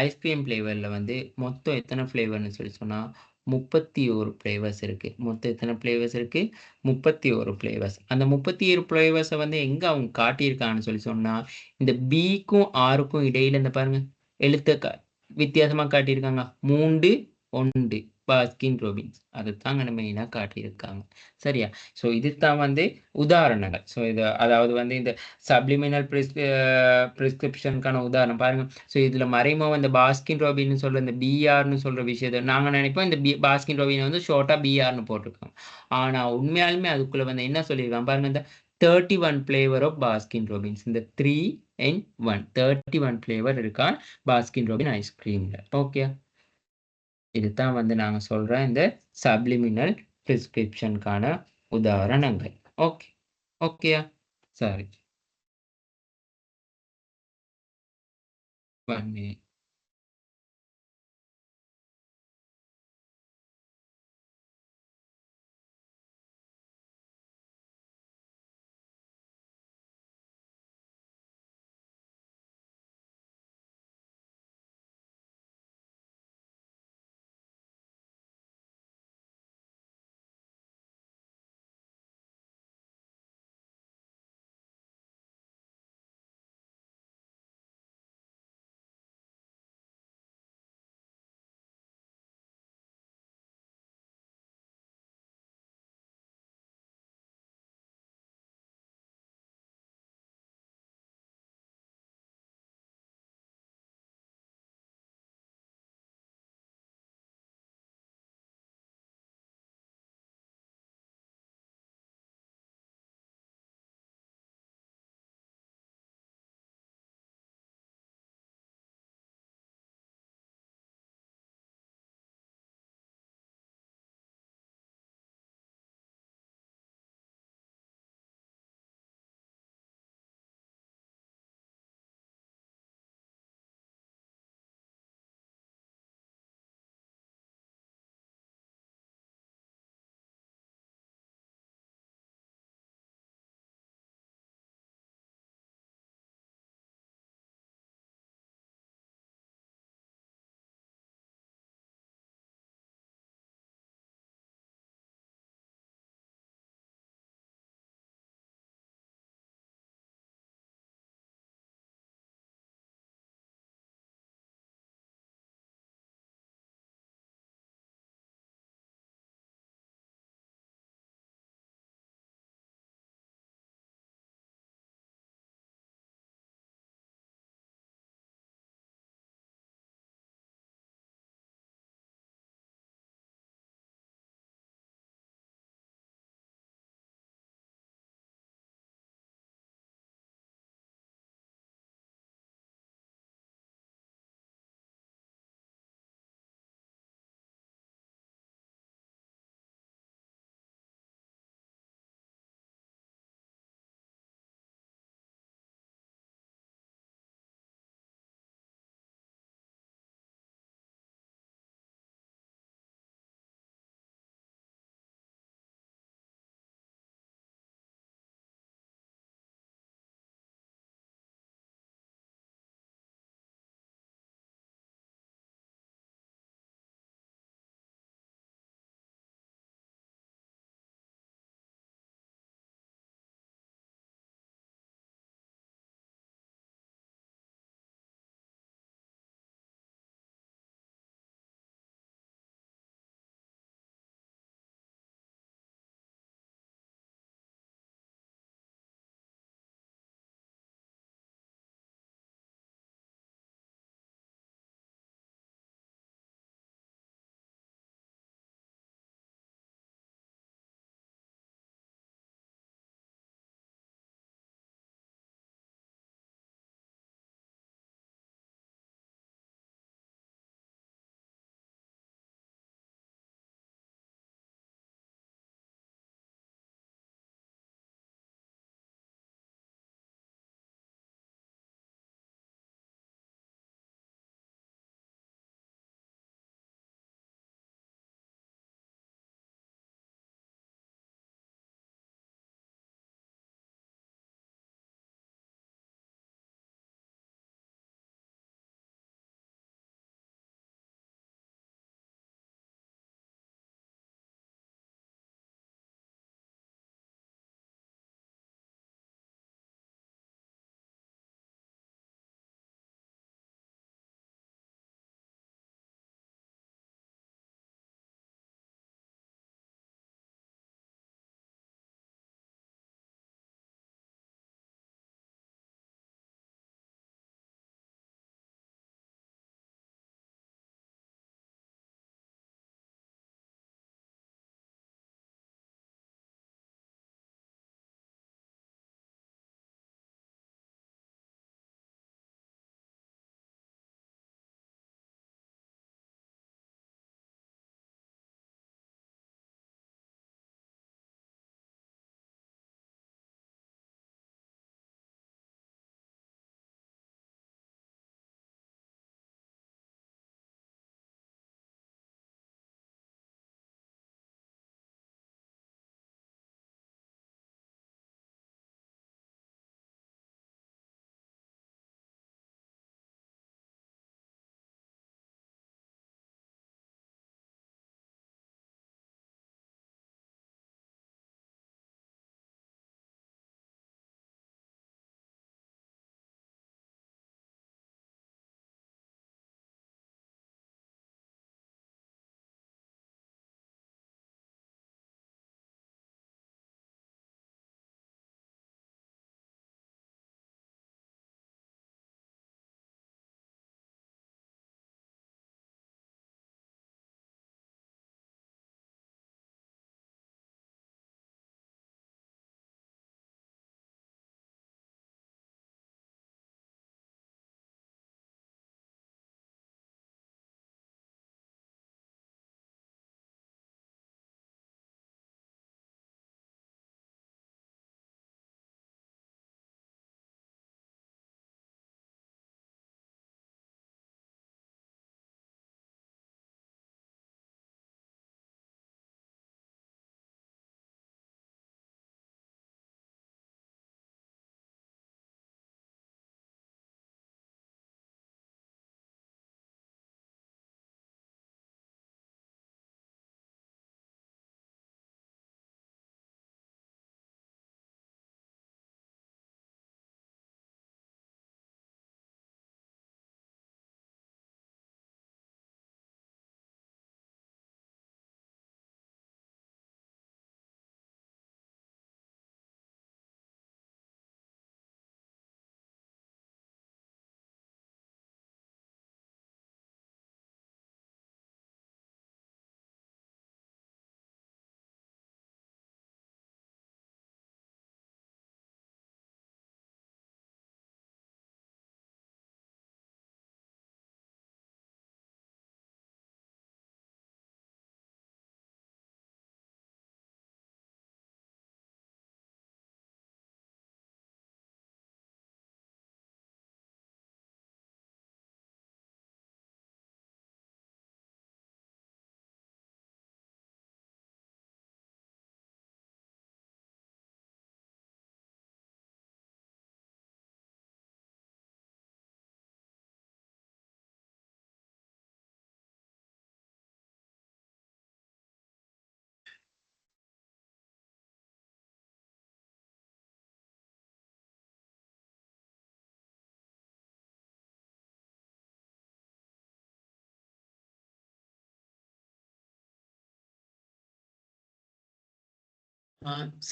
ஐஸ்கிரீம் ஃப்ளேவர்ல வந்து மொத்தம் எத்தன ஃப்ளேவர்ன்னு சொல்லி சொன்னா, 31 ஃப்ளேவர்ஸ் இருக்கு. மொத்தம் எத்தன ஃப்ளேவர்ஸ் இருக்கு? 31 ஃப்ளேவர்ஸ். அந்த 31 ஃப்ளேவர்ஸ வந்து எங்க அவங்க காட்டியிருக்காங்கன்னு சொல்லி சொன்னா, இந்த Bக்கும் Rக்கும் இடையில இந்த பாருங்க, எழுத்த வித்தியாசமா காட்டியிருக்காங்க. 3, 1 பாஸ்கின் ராபின்ஸ். அதத்தாங்க மெயினா காட்டியிருக்காங்க. சரியா? ஸோ இதுதான் வந்து உதாரணங்கள். ஸோ அதாவது வந்து இந்த சப்ளிமினல் பிரிஸ்கிரிப்ஷனுக்கான உதாரணம் பாருங்க. ஸோ இதுல மறைமுகமா இந்த பாஸ்கின் ராபின்னு சொல்ற இந்த பிஆர்ன்னு சொல்ற விஷயத்த நாங்க நினைப்போம் இந்த பாஸ்கின் ராபின் வந்து ஷார்ட்டா பிஆர்ன்னு போட்டிருக்காங்க. ஆனா உண்மையாலுமே அதுக்குள்ள வந்து என்ன சொல்லியிருக்காங்க பாருங்க. இந்த 31 ஃப்ளேவர் ஆஃப் பாஸ்கின் ராபின்ஸ். இந்த 3 in 1 31 ஃப்ளேவர் இருக்கா பாஸ்கின் ராபின் ஐஸ்கிரீம்ல. ஓகே. இதுதான் வந்து நாங்க சொல்ற இந்த சப்ளிமினல் பிரிஸ்கிரிப்ஷனுக்கான உதாரணங்கள். ஓகே. ஓகேயா? சரி. 1 மினிட்.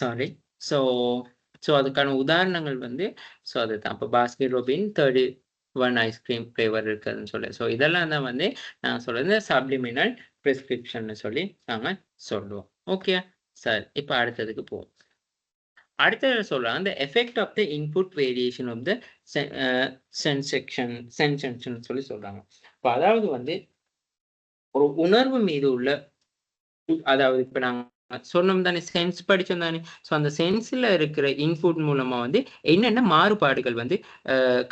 சாரி. ஸோ ஸோ அதுக்கான உதாரணங்கள் வந்து ஸோ அதுதான். இப்போ பாஸ்கெட் ரொபின் 31 ஐஸ்கிரீம் ஃப்ளேவர் இருக்குதுன்னு சொல்லி. ஸோ இதெல்லாம் தான் வந்து நான் சொல்றது சப்ளிமினல் ப்ரிஸ்கிரிப்ஷன்னு சொல்லி நாங்க சொல்லுவோம். ஓகே. சரி. இப்போ அடுத்ததுக்கு போவோம். அடுத்தது சொல்றாங்க the effect of the input variation of the sensation சொல்லி சொல்றாங்க. இப்போ அதாவது வந்து ஒரு உணர்வு மீது உள்ள அதாவது இப்ப நாங்க சொன்னோம் தானே, சென்ஸ் படிச்சோம் தானே. ஸோ அந்த சென்ஸ்ல இருக்கிற இன்புட் மூலமா வந்து என்னென்ன மாறுபாடுகள் வந்து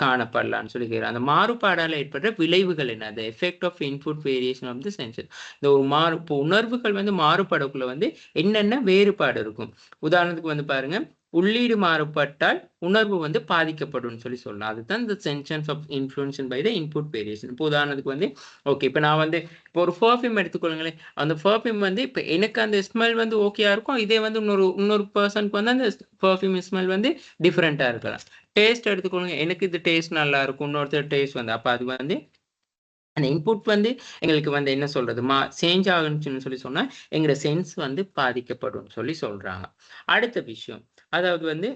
காணப்படலாம்னு சொல்லி கேட்கிறேன். அந்த மாறுபாடால ஏற்படுற விளைவுகள் என்ன? the effect of input variation of the senses. இந்த ஒரு இப்போ உணர்வுகள் வந்து மாறுபடக்குள்ள வந்து என்னென்ன வேறுபாடு இருக்கும்? உதாரணத்துக்கு வந்து பாருங்க, உள்ளீடு மாறுபட்டால் உணர்வு வந்து பாதிக்கப்படும் சொல்லி சொல்லலாம். அதுதான் இந்த sensations of influence by the input variation. இப்போ உதாரணத்துக்கு வந்து ஓகே, இப்போ நான் வந்து இப்போ ஒரு பெர்ஃப்யூம் எடுத்துக்கொள்ளுங்களேன். அந்த பெர்ஃப்யூம் வந்து இப்போ எனக்கு அந்த ஸ்மெல் வந்து ஓகேயா இருக்கும். இதே வந்து இன்னொரு பர்சனுக்கு வந்து அந்த பெர்ஃப்யூம் ஸ்மெல் வந்து டிஃப்ரெண்டா இருக்கலாம். டேஸ்ட் எடுத்துக்கொள்ளுங்க. எனக்கு இது டேஸ்ட் நல்லா இருக்கும், இன்னொருத்தர் டேஸ்ட் வந்து அப்போ அது வந்து அந்த இன்புட் வந்து எங்களுக்கு வந்து என்ன சொல்றது சேஞ்ச் ஆகுன்னு சொல்லி சொன்னா எங்களோட சென்ஸ் வந்து பாதிக்கப்படும் சொல்லி சொல்றாங்க. அடுத்த விஷயம் அதாவது வந்து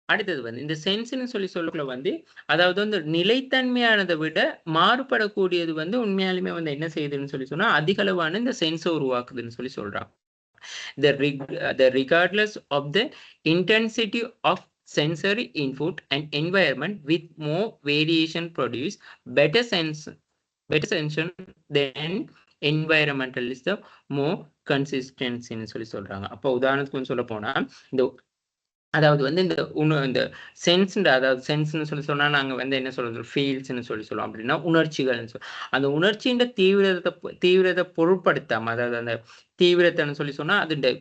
அடுத்தது வந்து இந்த சென்ஸ்ன்னு சொல்லி சொல்லக்குள்ள வந்து அதாவது வந்து நிலைத்தன்மையானதை விட மாறுபடக்கூடியது வந்து உண்மையாலுமே வந்து என்ன செய்யுதுன்னு சொல்லி சொன்னா அதிக அளவான இந்த சென்ஸை உருவாக்குதுன்னு சொல்லி சொல்றாங்க. the regardless of the intensity of sensory input and environment with more variation produce better sensation than environmental is the more consistency ன்னு சொல்லி சொல்றாங்க. அப்போ உதாரணத்துக்கு சொல்ல போனா இந்த அதாவது வந்து இந்த அதாவது சென்ஸ்ன்னு சொல்லி சொன்னா நாங்க வந்து என்ன சொல்றது ஃபீல்ஸ்ன்னு சொல்லி சொல்லுவோம். அப்படின்னா உணர்ச்சிகள்னு அந்த உணர்ச்சியின் தீவிரத்தை பொருட்படுத்தாம அதாவது அந்த தீவிரத்தைன்னு சொல்லி சொன்னா அது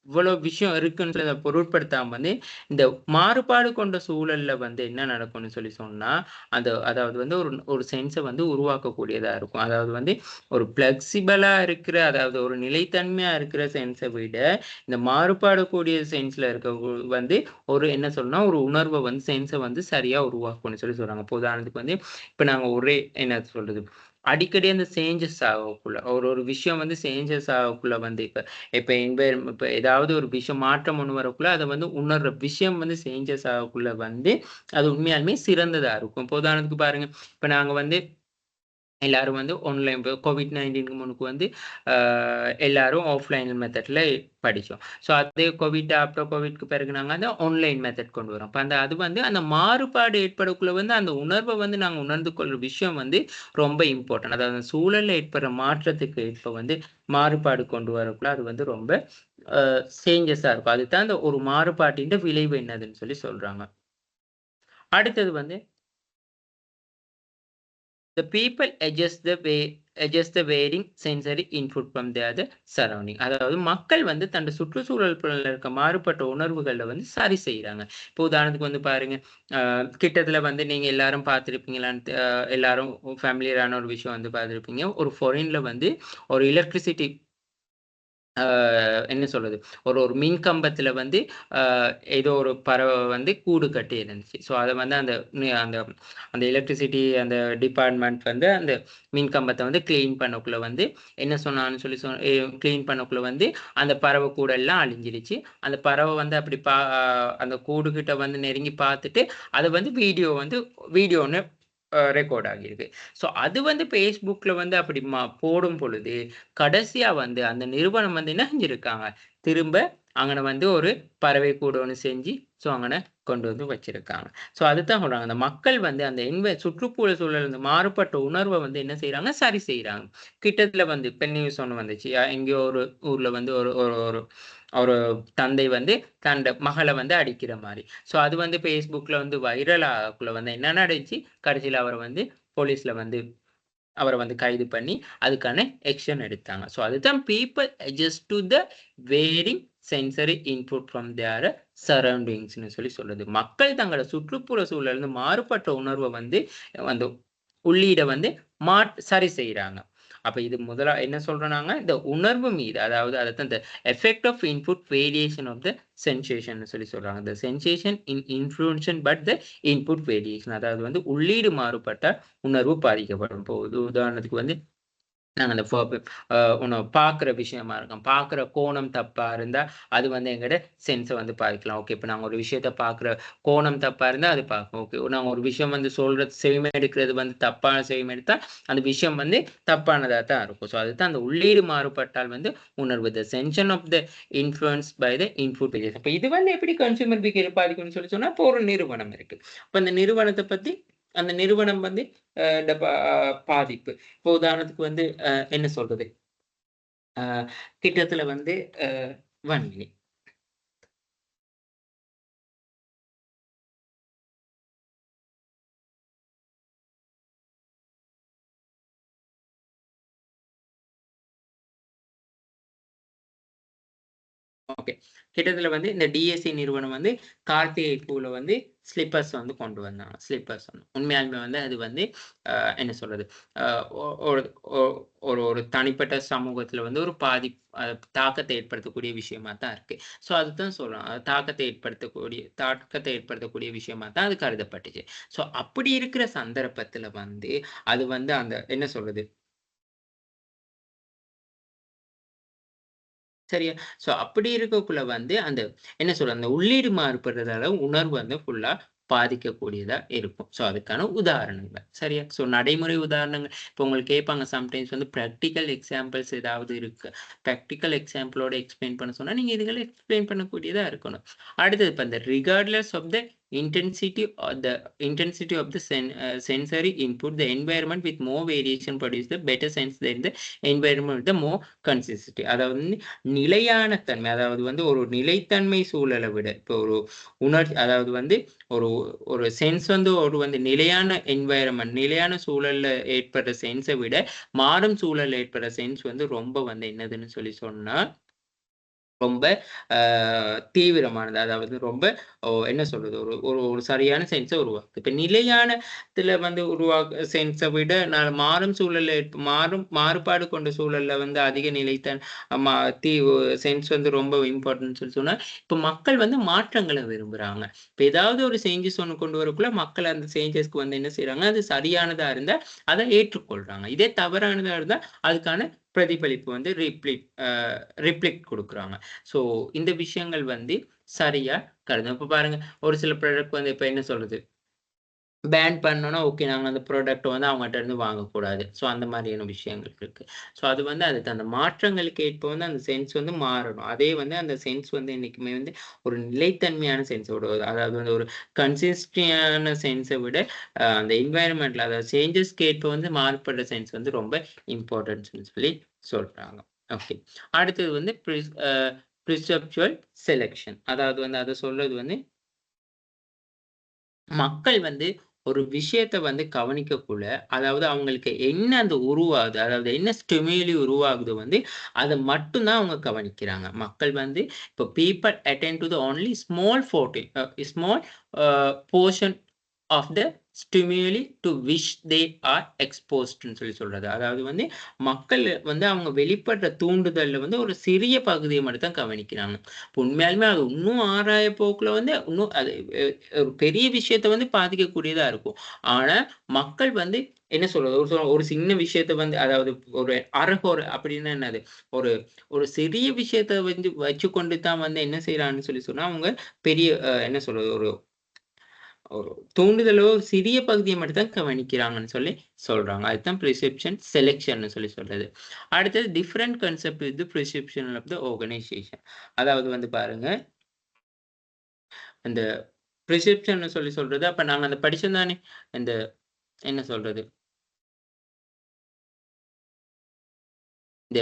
இவ்வளவு விஷயம் இருக்குன்றத பொருட்படுத்தாம வந்து இந்த மாறுபாடு கொண்ட சூழல்ல வந்து என்ன நடக்கும்னு சொல்லி சொன்னா அதாவது வந்து ஒரு சென்ஸை வந்து உருவாக்கக்கூடியதா இருக்கும். அதாவது வந்து ஒரு பிளெக்சிபிளா இருக்கிற அதாவது ஒரு நிலைத்தன்மையா இருக்கிற சென்ஸை விட இந்த மாறுபாடு கூடிய சென்ஸ்ல இருக்க வந்து ஒரு என்ன சொல்லணும்னா ஒரு உணர்வை வந்து சென்ஸை வந்து சரியா உருவாக்கும்னு சொல்லி சொல்றாங்க. இப்போ உதாரணத்துக்கு வந்து இப்ப நாங்க ஒரே என்ன சொல்றது அடிக்கடி அந்த சேஞ்சஸ் ஆகக்குள்ள ஒரு விஷயம் வந்து சேஞ்சஸ் ஆகக்குள்ள வந்து இப்ப ஏதாவது ஒரு விஷயம் மாற்றம் ஒண்ணு வரக்குள்ள அதை வந்து உணர்ற விஷயம் வந்து சேஞ்சஸ் ஆகக்குள்ள வந்து அது உண்மையாலுமே சிறந்ததா இருக்கும். இப்போ உதாரணத்துக்கு பாருங்க, இப்ப நாங்க வந்து எல்லாரும் வந்து ஆன்லைன் COVID-19 முன்னுக்கு வந்து எல்லாரும் ஆஃப்லைன் மெத்தட்ல படிச்சோம். ஸோ அதே ஆஃப்டர் கோவிட்க்கு பிறகு நாங்க அந்த ஆன்லைன் மெத்தட் கொண்டு வரோம். அப்ப அது வந்து அந்த மாறுபாடு ஏற்படக்குள்ள வந்து அந்த உணர்வை வந்து நாங்க உணர்ந்து கொள்ற விஷயம் வந்து ரொம்ப இம்பார்ட்டன்ட். அதாவது அந்த சூழல்ல ஏற்படுற மாற்றத்துக்கு இப்ப வந்து மாறுபாடு கொண்டு வரக்குள்ள அது வந்து ரொம்ப சேஞ்சஸா இருக்கும். அதுதான் அந்த ஒரு மாறுபாட்டின் விளைவு என்னதுன்னு சொல்லி சொல்றாங்க. அடுத்தது வந்து the people adjust the varying sensory input from the other surrounding. அதாவது மக்கள் வந்து தன் சுற்றுச்சூழல் இருக்க மாறுபட்ட உணர்வுகளை வந்து சரி செய்யறாங்க. இப்போ உதாரணத்துக்கு வந்து பாருங்க, கிட்டத்துல வந்து நீங்க எல்லாரும் பார்த்திருப்பீங்களான்னு எல்லாரும் ஃபேமிலியரான ஒரு விஷயம் வந்து பார்த்திருப்பீங்க. ஒரு ஃபாரின்ல வந்து ஒரு எலக்ட்ரிசிட்டி என்ன சொல்றது ஒரு மின் கம்பத்துல வந்து ஏதோ ஒரு பறவை வந்து கூடு கட்டி இருந்துச்சு. ஸோ அதை வந்து அந்த அந்த அந்த எலக்ட்ரிசிட்டி அந்த டிபார்ட்மெண்ட் வந்து அந்த மின் கம்பத்தை வந்து கிளீன் பண்ணக்குள்ள வந்து என்ன சொன்னான்னு சொல்லி கிளீன் பண்ணக்குள்ள வந்து அந்த பறவை கூட எல்லாம் அழிஞ்சிருச்சு. அந்த பறவை வந்து அப்படி அந்த கூடு கிட்ட வந்து நெருங்கி பார்த்துட்டு அதை வந்து வீடியோன்னு ரெக்கார்ட் ஆகியிருக்கு. ஸோ அது வந்து ஃபேஸ்புக்ல வந்து அப்படி போடும் பொழுது கடைசியா வந்து அந்த நிறுவனம் வந்து என்ன செஞ்சிருக்காங்க, திரும்ப அங்கன வந்து ஒரு பறவை கூட ஒன்று செஞ்சு ஸோ அங்கன கொண்டு வந்து வச்சிருக்காங்க. ஸோ அதுதான் சொல்றாங்க, அந்த மக்கள் வந்து அந்த சுற்றுப்புற சூழல் இந்த மாறுபட்ட உணர்வை வந்து என்ன செய்யறாங்க, சரி செய்யறாங்க. கிட்டத்துல வந்து இப்ப நியூஸ் ஒன்று வந்துச்சு, எங்கேயோ ஒரு ஊர்ல வந்து ஒரு ஒரு ஒரு தந்தை வந்து தன் மகளை வந்து அடிக்கிற மாதிரி. ஸோ அது வந்து ஃபேஸ்புக்ல வந்து வைரல் ஆகக்குள்ள வந்து என்ன நடந்துச்சு, கடைசியில் அவரை வந்து போலீஸ்ல வந்து அவரை வந்து கைது பண்ணி அதுக்கான ஆக்ஷன் எடுத்தாங்க. ஸோ அதுதான் people adjust to the varying sensory input from their சரௌண்டிங்ஸ்னு சொல்லி சொல்றது. மக்கள் தங்களோட சுற்றுப்புற சூழல் மாறுபட்ட உணர்வை வந்து அந்த உள்ளீடை வந்து சரி செய்யறாங்க. அப்ப இது முதலா என்ன சொல்றோம்னாங்க இந்த உணர்வு மீது, அதாவது அதான் இந்த effect of input variation of the sensation சொல்லி சொல்றாங்க. the sensation in influenced but the input variation, அதாவது வந்து உள்ளீடு மாறுபட்டால் உணர்வு பாதிக்கப்படும். இப்போ உதாரணத்துக்கு வந்து நாங்க அந்த ஒண்ணு பார்க்குற விஷயமா இருக்கும். பார்க்குற கோணம் தப்பா இருந்தா, அது வந்து எங்களோட சென்ஸ வந்து பாதிக்கலாம். ஓகே. இப்ப நாங்க ஒரு விஷயத்த பார்க்குற கோணம் தப்பா இருந்தா அது பார்க்கும். ஓகே. நாங்க ஒரு விஷயம் வந்து சொல்றது செவிமடுக்கிறது வந்து தப்பான செவிமடுத்தா, அந்த விஷயம் வந்து தப்பானதா தான் இருக்கும். ஸோ அதுதான் அந்த உள்ளீடு மாறுபட்டால் வந்து உணர்வு. The sensation of the influence by the input variation. இப்ப இது வந்து எப்படி கன்சியூமர் பிஹேவியர் பாதிக்கும்னு சொல்லி சொன்னா, இப்போ ஒரு நிறுவனம் இருக்கு. அப்ப அந்த நிறுவனத்த பத்தி அந்த நிறுவனம் வந்து பாதிப்பு. இப்போ உதாரணத்துக்கு வந்து என்ன சொல்றது? அ திட்டத்துல வந்து 1 மினிட். ஓகே. கிட்டத்தட்ட வந்து இந்த டிஎஸ்சி நிறுவனம் வந்து கார்த்திகை பூல வந்து ஸ்லிப்பர்ஸ் வந்து கொண்டு வந்தாங்க. ஸ்லிப்பர்ஸ் வந்து. உண்மையாலுமே வந்து அது வந்து என்ன சொல்றது? அ ஒ ஒரு ஒ ஒரு ஒரு தனிப்பட்ட சமூகத்துல வந்து ஒரு தாக்கத்தை ஏற்படுத்தக்கூடிய விஷயமா தான் இருக்கு. ஸோ அதுதான் சொல்றோம். தாக்கத்தை ஏற்படுத்தக்கூடிய விஷயமா தான் அது கருதப்பட்டுச்சு. ஸோ அப்படி இருக்கிற சந்தர்ப்பத்துல வந்து, அது வந்து அந்த என்ன சொல்றது? சரியா? ஸோ அப்படி இருக்கக்குள்ள வந்து அந்த என்ன சொல்றது? அந்த உள்ளீடு மாறுபடுறதால உணர்வு வந்து ஃபுல்லா பாதிக்கக்கூடியதா இருக்கும். ஸோ அதுக்கான உதாரணங்கள். சரியா? ஸோ நடைமுறை உதாரணங்கள் இப்போ உங்களுக்கு கேட்பாங்க சம்டைம்ஸ் வந்து பிராக்டிகல் எக்ஸாம்பிள்ஸ் ஏதாவது இருக்கு. பிராக்டிகல் எக்ஸாம்பிளோட எக்ஸ்பிளைன் பண்ண சொன்னா, நீங்க இதுகள எக்ஸ்பிளைன் பண்ணக்கூடியதா இருக்கணும். அடுத்தது இப்ப இந்த regardless of the intensity or the intensity of the sensory input, the environment with more variation produce the better sense than the environment with the more consistency. அதாவது நிலையான தன்மை. அதாவது வந்து ஒரு நிலைத்தன்மை சூழல விட, இப்போ ஒரு அதாவது வந்து ஒரு ஒரு சென்ஸ் வந்து ஒரு வந்து நிலையான என்வைரன்மென்ட், நிலையான சூழல்ல ஏற்படுற சென்ஸ விட, மாறும் சூழல்ல ஏற்படுற சென்ஸ் வந்து ரொம்ப வந்து என்னதுன்னு சொல்லி சொன்னா, ரொம்ப அ தீவிரமானது. அதாவது ரொம்ப என்ன சொல்றது? ஒரு ஒரு ஒரு சரியான சென்ஸ உருவாக்குது. இப்ப நிலையானத்துல வந்து சென்ஸ விட மாறும் சூழல்ல மாறுபாடு கொண்ட சூழல்ல வந்து அதிக நிலைத்தன் மா தீ சென்ஸ் வந்து ரொம்ப இம்பார்ட்டன்ட்ன்னு சொல்லி சொன்னா, இப்ப மக்கள் வந்து மாற்றங்கள விரும்புறாங்க. இப்ப ஏதாவது ஒரு சேஞ்சஸ் ஒண்ணு கொண்டு வரக்குள்ள மக்கள் அந்த சேஞ்சஸ்க்கு வந்து என்ன செய்றாங்க? அது சரியானதா இருந்தா அத ஏற்றுக்கொள்றாங்க. இதே தவறானதா இருந்தா அதுக்கான பிரதிபலிப்பு வந்து ரிப்ளெக்ட் குடுக்குறாங்க. ஸோ இந்த விஷயங்கள் வந்து சரியா இப்ப பாருங்க, ஒரு சில ப்ராடக்ட் வந்து இப்ப என்ன சொல்றது? பேன் பண்ணோம்னா, ஓகே நாங்க அந்த ப்ராடக்ட்ட வந்து அவங்கட்ட இருந்து வாங்கக்கூடாது. ஸோ அந்த மாரியான விஷயங்கள் இருக்கு. ஸோ அது வந்து அதுக்கு அந்த மாற்றங்களுக்கு ஏற்ப வந்து அந்த சென்ஸ் வந்து மாறணும். அதே வந்து அந்த சென்ஸ் வந்து என்னைக்குமே வந்து ஒரு நிலைத்தன்மையான சென்ஸோட அதாவது வந்து ஒரு கன்சிஸ்டியான சென்ஸ விட அந்த என்வைரன்மென்ட்ல அதாவது சேஞ்சஸ்க்கு ஏற்ப வந்து மாறுபடுற சென்ஸ் வந்து ரொம்ப இம்பார்ட்டன்ட்ன்னு சொல்லி சொல்றாங்க. ஓகே. அடுத்தது வந்து பிரிசெப்சுவல் செலக்ஷன். அதாவது வந்து அத சொல்றது வந்து மக்கள் வந்து ஒரு விஷயத்த வந்து கவனிக்கக்குள்ள, அதாவது அவங்களுக்கு என்ன அந்த உருவாகுது, அதாவது என்ன ஸ்டிமுலி உருவாகுதோ வந்து, அத மட்டும் தான் அவங்க கவனிக்கிறாங்க. மக்கள் வந்து இப்போ people attend to the only small portion of the stimuli to which they are எக்ஸ்போஸ்ட்ன்னு சொல்லி சொல்றது. அதாவது வந்து மக்கள் வந்து அவங்க வெளிப்படுற தூண்டுதல்ல வந்து ஒரு சிறிய பகுதிய மட்டும் தான் கவனிக்கிறாங்க. உண்மையாலுமே அது இன்னும் ஆராய போக்குல வந்து இன்னும் அது ஒரு பெரிய விஷயத்த வந்து பாதிக்கக்கூடியதா இருக்கும். ஆனா, மக்கள் வந்து என்ன சொல்றது? ஒரு சின்ன விஷயத்த வந்து அதாவது ஒரு அரைகுறை அப்படின்னா என்னது? ஒரு ஒரு சிறிய விஷயத்த வந்து வச்சுக்கொண்டு தான் வந்து என்ன செய்றாங்கன்னு சொல்லி சொன்னா, அவங்க பெரிய என்ன சொல்றது? ஒரு ஒரு தூண்டுதலோ சிறிய பகுதிய மட்டும் தான் கவனிக்கிறாங்கன்னு சொல்லி சொல்றாங்க. அதுதான் பிரிசெப்ஷன் செலக்ஷன்னு சொல்லி சொல்றது. அடுத்தது different concept with perception of the organization. அதாவது வந்து பாருங்க, இந்த பிரிசெப்ஷன்னு சொல்லி சொல்றது, அப்ப நாங்க அந்த படிச்சோம் தானே? இந்த என்ன சொல்றது? இந்த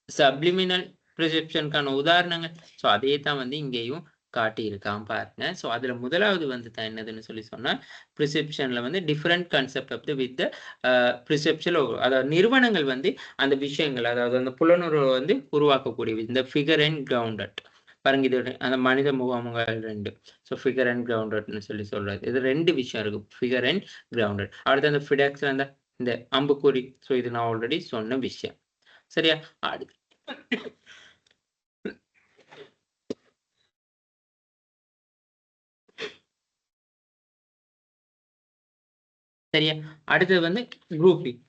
சப்ளிமினல் பிரிசெப்ஷனுக்கான உதாரணங்கள். ஸோ அதே தான் வந்து இங்கேயும் காட்டியிருக்கான் பாருங்க. ஸோ அதுல முதலாவது வந்து தான் என்னதுன்னு சொல்லி சொன்னா, பிரிசெப்ஷன்ல வந்து different concept of the with perception அதாவது நிறுவனங்கள் வந்து அந்த விஷயங்கள் அதாவது அந்த புலனுணர்வ வந்து உருவாக்கக்கூடிய இந்த ஃபிகர் அண்ட் கிரவுண்டட். பாருங்க இது அந்த மனித முகங்கள் 2. ஸோ ஃபிகர் அண்ட் கிரவுண்டட்ன்னு சொல்லி சொல்றது. இது 2 விஷயம் இருக்கு. Figure and grounded. அடுத்து அந்த ஃபிடெக்ஸ்ல அந்த இந்த அம்புக்குறி. ஸோ இது நான் ஆல்ரெடி சொன்ன விஷயம். சரியா? அடுத்து சரியா? அடுத்தது வந்து குரூப்பிங்.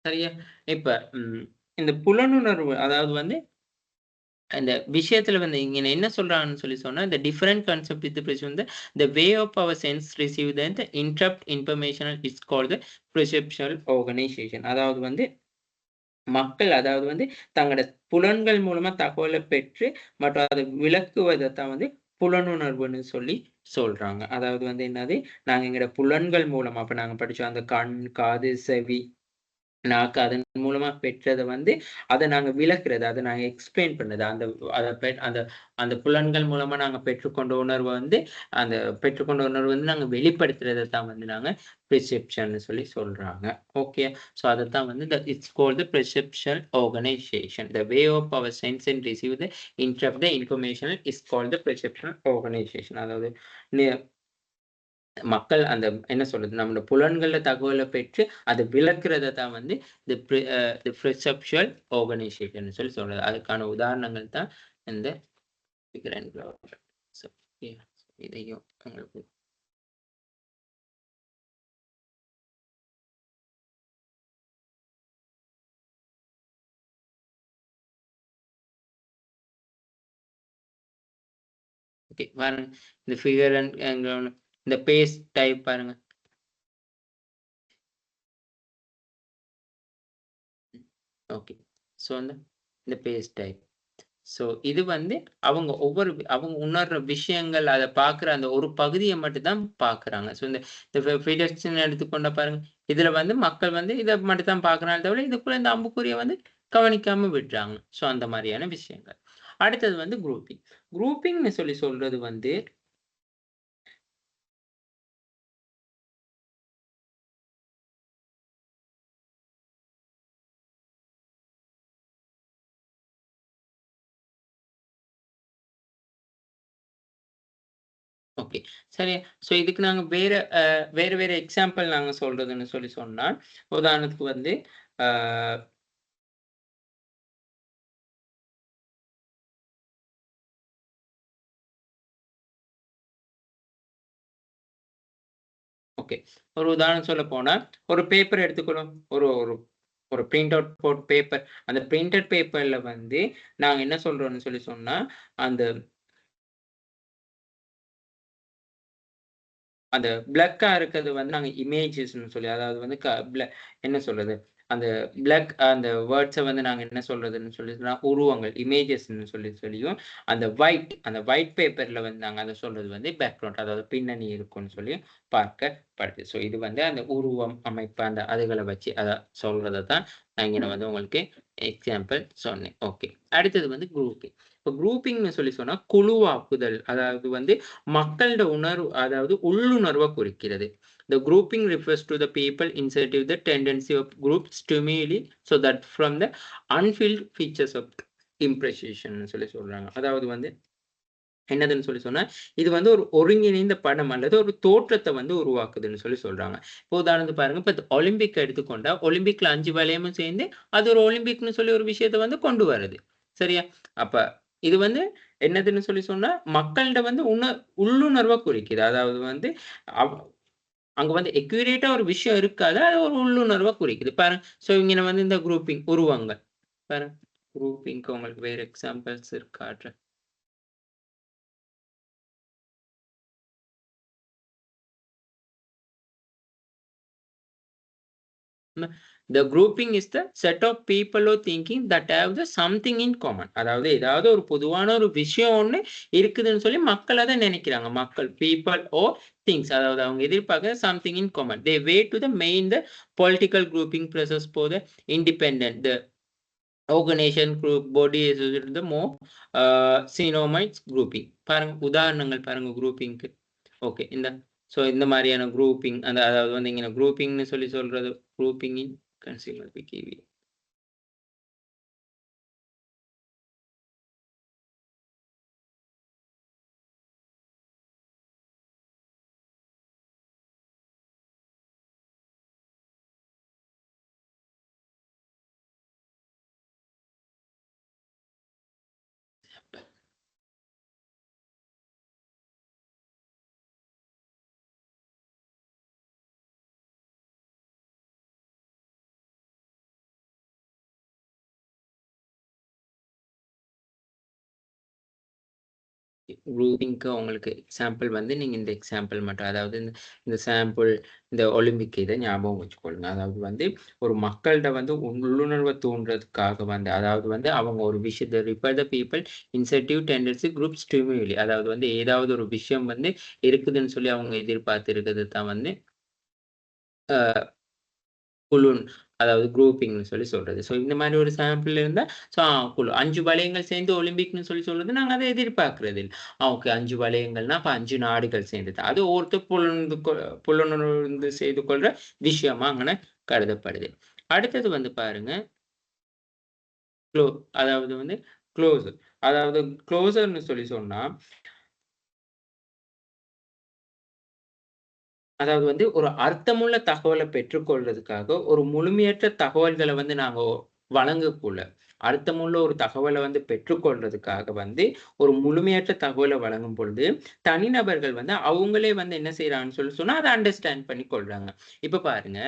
சரியா? இப்ப இந்த புலனுணர்வு அதாவது வந்து அந்த விஷயத்துல வந்து இங்க என்ன சொல்றாங்கன்னு சொன்னா, the different concept with the perception வந்து the way of our sense receive the interrupt information is called the perceptual organization. அதாவது வந்து மக்கள் அதாவது வந்து தங்களோட புலன்கள் மூலமா தகவல பெற்று மற்றும் அத விளக்குவதத்தான் வந்து புலனுணர்வுன்னு சொல்றாங்க. அதாவது வந்து என்னது, நாங்க எங்களோட புலன்கள் மூலமா அப்ப நாங்க படிச்சோம் அந்த கண், காது, செவி, நாக்கு அதன் மூலமா பெற்றத வந்து, அத நாங்க விளக்குறது, அத நாங்க எக்ஸ்பிளைன் பண்ணது. அந்த அந்த புலன்கள் மூலமா நாங்க பெற்றுக்கொண்ட உணர்வ வந்து, அந்த பெற்றுக்கொண்ட உணர்வு வந்து நாங்க வெளிப்படுத்துறத தான் வந்து நாங்க பெர்செப்ஷன்னு சொல்றாங்க. ஓகே. ஸோ அதத்தான் வந்து it's called the perceptual organization. The way of our sense and receive the interrupt the information is called the perceptual organization. அதாவது நி மக்கள் அந்த என்ன சொல்றது, நம்மோட புலன்கள்ல தகவல பெற்று அத விளக்குறத தான் வந்து தி பெர்செப்சுவல் ஆர்கனைசேஷன் சொல்றது. அதுக்கான உதாரணங்கள் தான் இந்த ஃபிகர் கிளவுட். ஸோ இதையும் உங்களுக்கு ஓகே பாருங்க. இந்த ஃபிகர் அண்ட் கிளவுட் இந்த பேஸ் டைப் பாருங்க. ஓகே. ஸோ வந்து இந்த பேஸ் டைப். ஸோ இது வந்து அவங்க உணர்ற விஷயங்கள், அத பார்க்குற அந்த ஒரு பகுதிய மட்டும் தான் பார்க்குறாங்க. ஸோ இந்த ஃபிடெக்ஸ்ன்னு எடுத்துக்கொண்டா பாருங்க. இதுல வந்து மக்கள் வந்து இத மட்டும் தான் பார்க்குறாங்களே தவிர, இதுக்குள்ள இந்த அம்புக்குறிய வந்து கவனிக்காம விட்றாங்க. ஸோ அந்த மாரியான விஷயங்கள். அடுத்தது வந்து குரூப்பிங். குரூப்பிங்ன்னு சொல்றது வந்து ஓகே. சரி. ஸோ இதுக்கு நாங்க வேற வேற எக்ஸாம்பிள் நாங்க சொல்றதுன்னு சொன்னா, உதாரணத்துக்கு வந்து ஆ ஓகே. ஒரு உதாரணம் சொல்லப் போனா, ஒரு பேப்பர் எடுத்துக்கிறோம். ஒரு ஒரு ஒரு பிரிண்ட் அவுட் போட் பேப்பர். அந்த பிரிண்டட் பேப்பர்ல வந்து நாங்க என்ன சொல்றோம்னு சொன்னா, அந்த அந்த பிளக்கா இருக்கிறது வந்து நாங்க இமேஜஸ்ன்னு அதாவது வந்து என்ன சொல்றது? அந்த அந்த வேர்ட்ஸ வந்து நாங்க என்ன சொல்றதுன்னு சொன்னா, உருவங்கள் இமேஜஸ்ன்னு சொல்லியும், அந்த ஒயிட் பேப்பர்ல வந்து நாங்க அத சொல்றது வந்து பேக்கிரவுண்ட் அதாவது பின்னணி இருக்கும்னு பார்க்கப்படுது. ஸோ இது வந்து அந்த உருவம், அமைப்பு அந்த அதுகள வச்சு சொல்றத தான் நான் இங்க வந்து உங்களுக்கு எக்ஸாம்பிள் சொன்னேன். ஓகே. அடுத்தது வந்து குரூப்பிங். இப்ப குரூப்பிங்ன்னு சொன்னா குழுவாக்குதல். அதாவது வந்து மக்களோட உணர்வு அதாவது உள்ளுணர்வ குறிக்கிறது. The grouping refers to the people insertive the tendency of group stimuli so that from the unfilled features of impression சொல்றாங்க. அதாவது வந்து என்னதுன்னு சொன்னா, இது வந்து ஒரு ஒருங்கிணைந்த படம் அல்லது ஒரு தோற்றத்த வந்து உருவாக்குதுன்னு சொல்றாங்க. இப்போ உதாரணத்துக்கு பாருங்க, இப்ப ஒலிம்பிக் எடுத்துக்கொண்டா, ஒலிம்பிக்ல 5 வளையமும் சேர்ந்து அது ஒரு ஒலிம்பிக்ன்னு ஒரு விஷயத்த வந்து கொண்டு வருது. சரியா? அப்ப இது வந்து என்னதுன்னு சொன்னா, மக்கள்ட்ட வந்து உள்ளுணர்வ குறிக்குது. அதாவது வந்து அவ் அங்க வந்து அக்யூரேட்டா ஒரு விஷயம் இருக்காது. அது ஒரு உள்ளுணர்வ குறிக்குது. பாருங்க. ஸோ இங்க வந்து இந்த குரூப்பிங் உருவங்கள். பாருங்க. குரூப்பிங்க்கு உங்களுக்கு வேற எக்ஸாம்பிள்ஸ் காட்டுறேன். The grouping is the set of people or thinking that have the something in common. அதாவது ஏதாவது ஒரு பொதுவான ஒரு விஷயம் ஒண்ணு இருக்குதுன்னு மக்கள் அத நினைக்கிறாங்க. மக்கள் people or things. அதாவது அவங்க எதிர்பார்க்கிற something in common. They wait to the main the political grouping process for the independent. The organization group body is the more synonyms grouping. பாருங்க உதாரணங்கள் பாருங்க குரூப்பிங்க்கு. ஓகே. இந்த மாரியான குரூப்பிங் அதாவது வந்து இங்க குரூப்பிங்ன்னு சொல்றது குரூப்பிங் இன் கன்சியூமர் பிஹேவியர். குரூப்பிங்க்கு உங்களுக்கு எக்ஸாம்பிள் வந்து நீங்க இந்த எக்ஸாம்பிள் மட்டும் அதாவது இந்த சாம்பிள் இந்த ஒலிம்பிக் இதை ஞாபகம் வச்சுக்கொள்ளுங்க. அதாவது வந்து ஒரு மக்கள்கிட்ட வந்து உள்ளுணர்வை தூண்டுறதுக்காக வந்து அதாவது வந்து அவங்க ஒரு விஷயத்தை repair the people incentive tendency group stimuli அதாவது வந்து ஏதாவது ஒரு விஷயம் வந்து இருக்குதுன்னு சொல்லி அவங்க எதிர்பார்த்து இருக்கிறது தான் வந்து குழு அதாவது குரூப்பிங்னு சொல்லி சொல்றது. ஸோ இந்த மாதிரி ஒரு சாம்பிள் இருந்தா ஸோ குழு 5 வலயங்கள் சேர்ந்து ஒலிம்பிக்னு சொல்லி சொல்றது நாங்க அதை எதிர்பார்க்கிறது இல்ல. ஓகே 5 வலயங்கள்னா அப்ப 5 நாடுகள் சேர்ந்தது. அது ஒருத்தர் புலனுணர்ந்து செய்து கொள்ற விஷயமா அங்கன கருதப்படுது. அடுத்தது வந்து பாருங்க க்ளோ அதாவது வந்து க்ளோசர். அதாவது க்ளோசர்ன்னு சொல்லி சொன்னா அதாவது வந்து ஒரு அர்த்தமுள்ள தகவல பெற்றுக்கொள்றதுக்காக, ஒரு முழுமையற்ற தகவல்கள வந்து நாங்க வழங்கக்குள்ள, அர்த்தமுள்ள ஒரு தகவல வந்து பெற்றுக்கொள்றதுக்காக வந்து, ஒரு முழுமையற்ற தகவல வழங்கும் பொழுது, தனிநபர்கள் வந்து அவங்களே வந்து என்ன செய்றாங்கன்னு சொல்லி சொன்னா, அத அண்டர்ஸ்டாண்ட் பண்ணி கொள்றாங்க. இப்ப பாருங்க,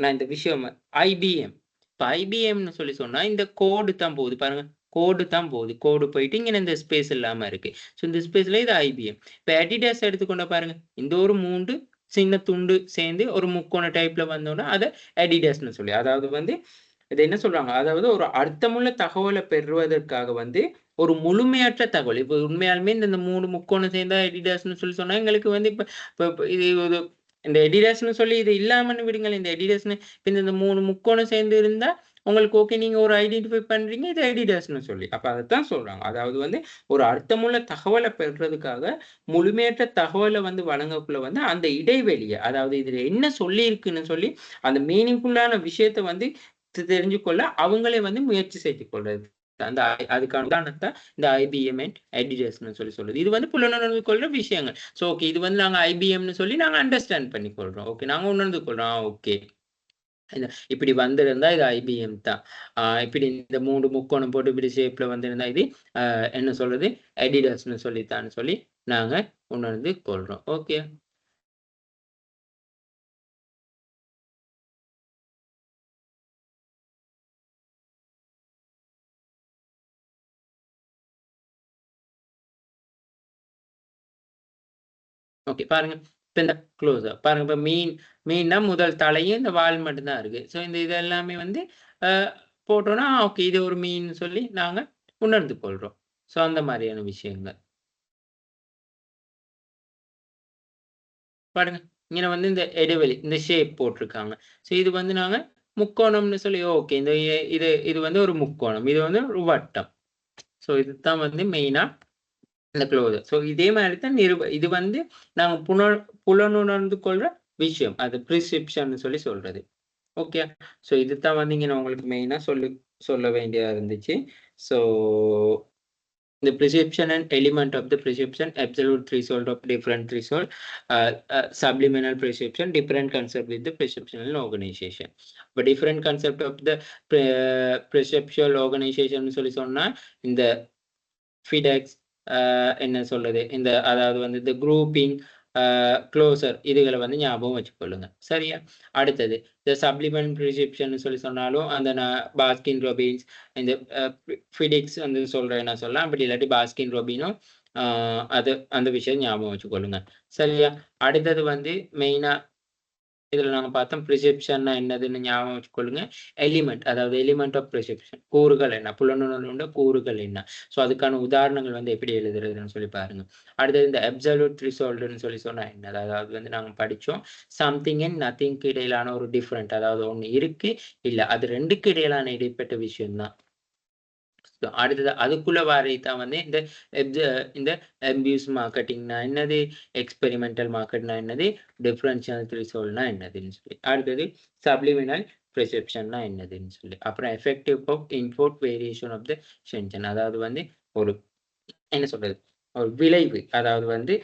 நான் இந்த விஷயம் IBM. இப்ப IBMன்னு சொல்லி சொன்னா, இந்த கோடு தான் போகுது பாருங்க. கோடு தான் போகுது. கோடு போயிட்டு இங்க இந்த ஸ்பேஸ் இல்லாம இருக்கு. ஸோ இந்த ஸ்பேஸ்ல இது IBM. இப்ப Adidas எடுத்துக்கொண்ட பாருங்க. இந்த ஒரு 3 சின்ன துண்டு சேர்ந்து ஒரு முக்கோண டைப்ல வந்தோனே அத Adidasன்னு சொல்லி. அதாவது வந்து இத என்ன சொல்றாங்க? அதாவது ஒரு அர்த்தமுள்ள தகவல பெறுவதற்காக வந்து ஒரு முழுமையற்ற தகவல். இப்ப உண்மையாலுமே இந்த 3 முக்கோணம் சேர்ந்தா Adidasன்னு சொல்லி சொன்னா, எங்களுக்கு வந்து இப்ப இப்ப இப்ப இது ஒரு இந்த Adidasன்னு சொல்லி இது இல்லாமன்னு விடுங்களேன். இந்த Adidasன்னு இந்த 3 முக்கோணம் சேர்ந்து இருந்தா, உங்களுக்கு ஓகே. நீங்க ஒரு ஐடென்டிஃபை பண்றீங்க. இது Adidasன்னு சொல்லி. அப்ப அதத்தான் சொல்றாங்க. அதாவது வந்து ஒரு அர்த்தமுள்ள தகவல பெறுறதுக்காக முழுமையற்ற தகவல வந்து வழங்கக்குள்ள வந்து அந்த இடைவெளிய, அதாவது இதுல என்ன சொல்லியிருக்குன்னு சொல்லி, அந்த மீனிங்ஃபுல்லான விஷயத்த வந்து தெரிஞ்சுக்கொள்ள அவங்களே வந்து முயற்சி செய்து கொள்றது. அந்த அதுக்கான உதாரணத்த இந்த IBM அண்ட் Adidasன்னு சொல்லி சொல்லுது. இது வந்து புலனுணர்வு கொள்ற விஷயங்கள். ஸோ ஓகே இது வந்து நாங்க IBMன்னு சொல்லி நாங்க அண்டர்ஸ்டாண்ட் பண்ணி கொள்றோம். ஓகே நாங்க உணர்ந்து கொள்றோம். ஓகே. இப்படி வந்திருந்தா இது IBM தான். இப்படி இந்த 3 முக்கோணம் போட்டு இப்படி ஷேப்ல வந்திருந்தா இது என்ன சொல்றது? Adidasன்னு சொல்லித்தான்னு சொல்லி நாங்க உணர்ந்து கொள்றோம். ஓகே. ஓகே. பாருங்க. இப்ப இந்த க்ளோஸர் பாருங்க. இப்ப மீன்னா முதல் தலையும், இந்த வால் மட்டும் தான் இருக்கு. ஸோ இந்த இது எல்லாமே வந்து அ போட்டோம்னா, ஓகே இது ஒரு மீன்னு சொல்லி நாங்க உணர்ந்து கொள்றோம். ஸோ அந்த மாரியான விஷயங்கள். பாருங்க. இங்கன வந்து இந்த இடைவெளி, இந்த ஷேப் போட்டிருக்காங்க. ஸோ இது வந்து நாங்க முக்கோணம்னு சொல்லி ஓகே. இது இது வந்து ஒரு முக்கோணம். இது வந்து ஒரு வட்டம். ஸோ இதுதான் வந்து மெயினா இந்த க்ளோஸர். ஸோ இதே மாரி தான் இது வந்து நாங்க புலனுணர்ந்து கொள்ற விஷயம். அது பிரிஸ்கிரிப்ஷன்னு சொல்லி சொல்றது. ஓகே. ஸோ இதுதான் வந்து இங்க நான் உங்களுக்கு மெயினா சொல்ல வேண்டியதா இருந்துச்சு. So the prescription and element of the prescription, absolute threshold of different threshold, subliminal prescription, different concept with the prescriptional organization. But different concept of the prescriptional organization சொல்லி சொன்னா இந்த ஃபிடெக்ஸ் என்ன சொல்றது? இந்த அதாவது வந்து இந்த குரூப்பிங், க்ளோசர் இதுகள வந்து ஞாபகம் வச்சுக்கொள்ளுங்க. சரியா? அடுத்தது இந்த சப்ளிமெண்ட் பிரிஸ்கிரிப்ஷன்னு சொல்லி சொன்னாலும், அந்த பாஸ்கின் ராபின்ஸ் இந்த ஃபிடெக்ஸ் வந்து சொல்றேன் நான் சொல்லலாம். அப்படி இல்லாட்டி பாஸ்கின் ராபினோ அது அந்த விஷயம் ஞாபகம் வச்சுக்கொள்ளுங்க. சரியா? அடுத்தது வந்து மெயினா இதுல நாங்க பார்த்தோம் பிரிஸ்கிரிப்ஷன்னா என்னதுன்னு ஞாபகம் வச்சுக்கொள்ளுங்க. எலிமெண்ட் அதாவது எலிமெண்ட் ஆஃப் பிரிஸ்கிரிப்ஷன் கூறுகள் என்ன? புலனுணர்வுள்ள கூறுகள் என்ன? ஸோ அதுக்கான உதாரணங்கள் வந்து எப்படி எழுதுறதுன்னு சொல்லி பாருங்க. அடுத்தது இந்த அப்சல்யூட் ரிசல்ட்ன்னு சொல்லி சொன்னா என்னது? அதாவது வந்து நாங்க படிச்சோம். சம்திங் அண்ட் நத்திங்க்கு இடையிலான ஒரு டிஃபரெண்ட் அதாவது ஒண்ணு இருக்கு, இல்ல. அது 2க்கு இடையிலான இடைப்பட்ட விஷயம் தான். அடுத்தது அதுக்குள்ள வாரது தான் வந்து எப்ஜ இந்த அம்பியூஸ் மார்க்கெட்டிங்னா என்னது? எக்ஸ்பெரிமெண்டல் மார்க்கெட்னா என்னது? டிஃபரன்ஷியல் த்ரெஷோல்ட்னா என்னதுன்னு சொல்லி. அடுத்தது சப்ளிமினல் பெர்செப்ஷன்னா என்னதுன்னு சொல்லி. அப்புறம் effective of input variation of the sensation அதாவது வந்து ஒரு என்ன சொல்றது? ஒரு விளைவு. அதாவது வந்து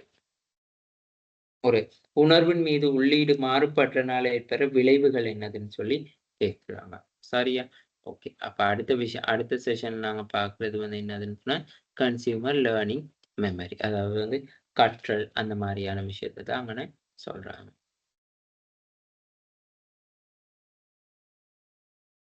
ஒரு உணர்வின் மீது உள்ளீடு மாறுபட்டனால ஏற்படுற விளைவுகள் என்னதுன்னு சொல்லி கேட்குறாங்க. சரியா? ஓகே. அப்ப அடுத்த செஷன் நாங்க பார்க்கிறது வந்து என்னதுன்னு சொன்னா, கன்சியூமர் லேர்னிங் மெமரி. அதாவது வந்து கற்றல் அந்த மாரியான விஷயத்த தான் அங்கன சொல்றாங்க.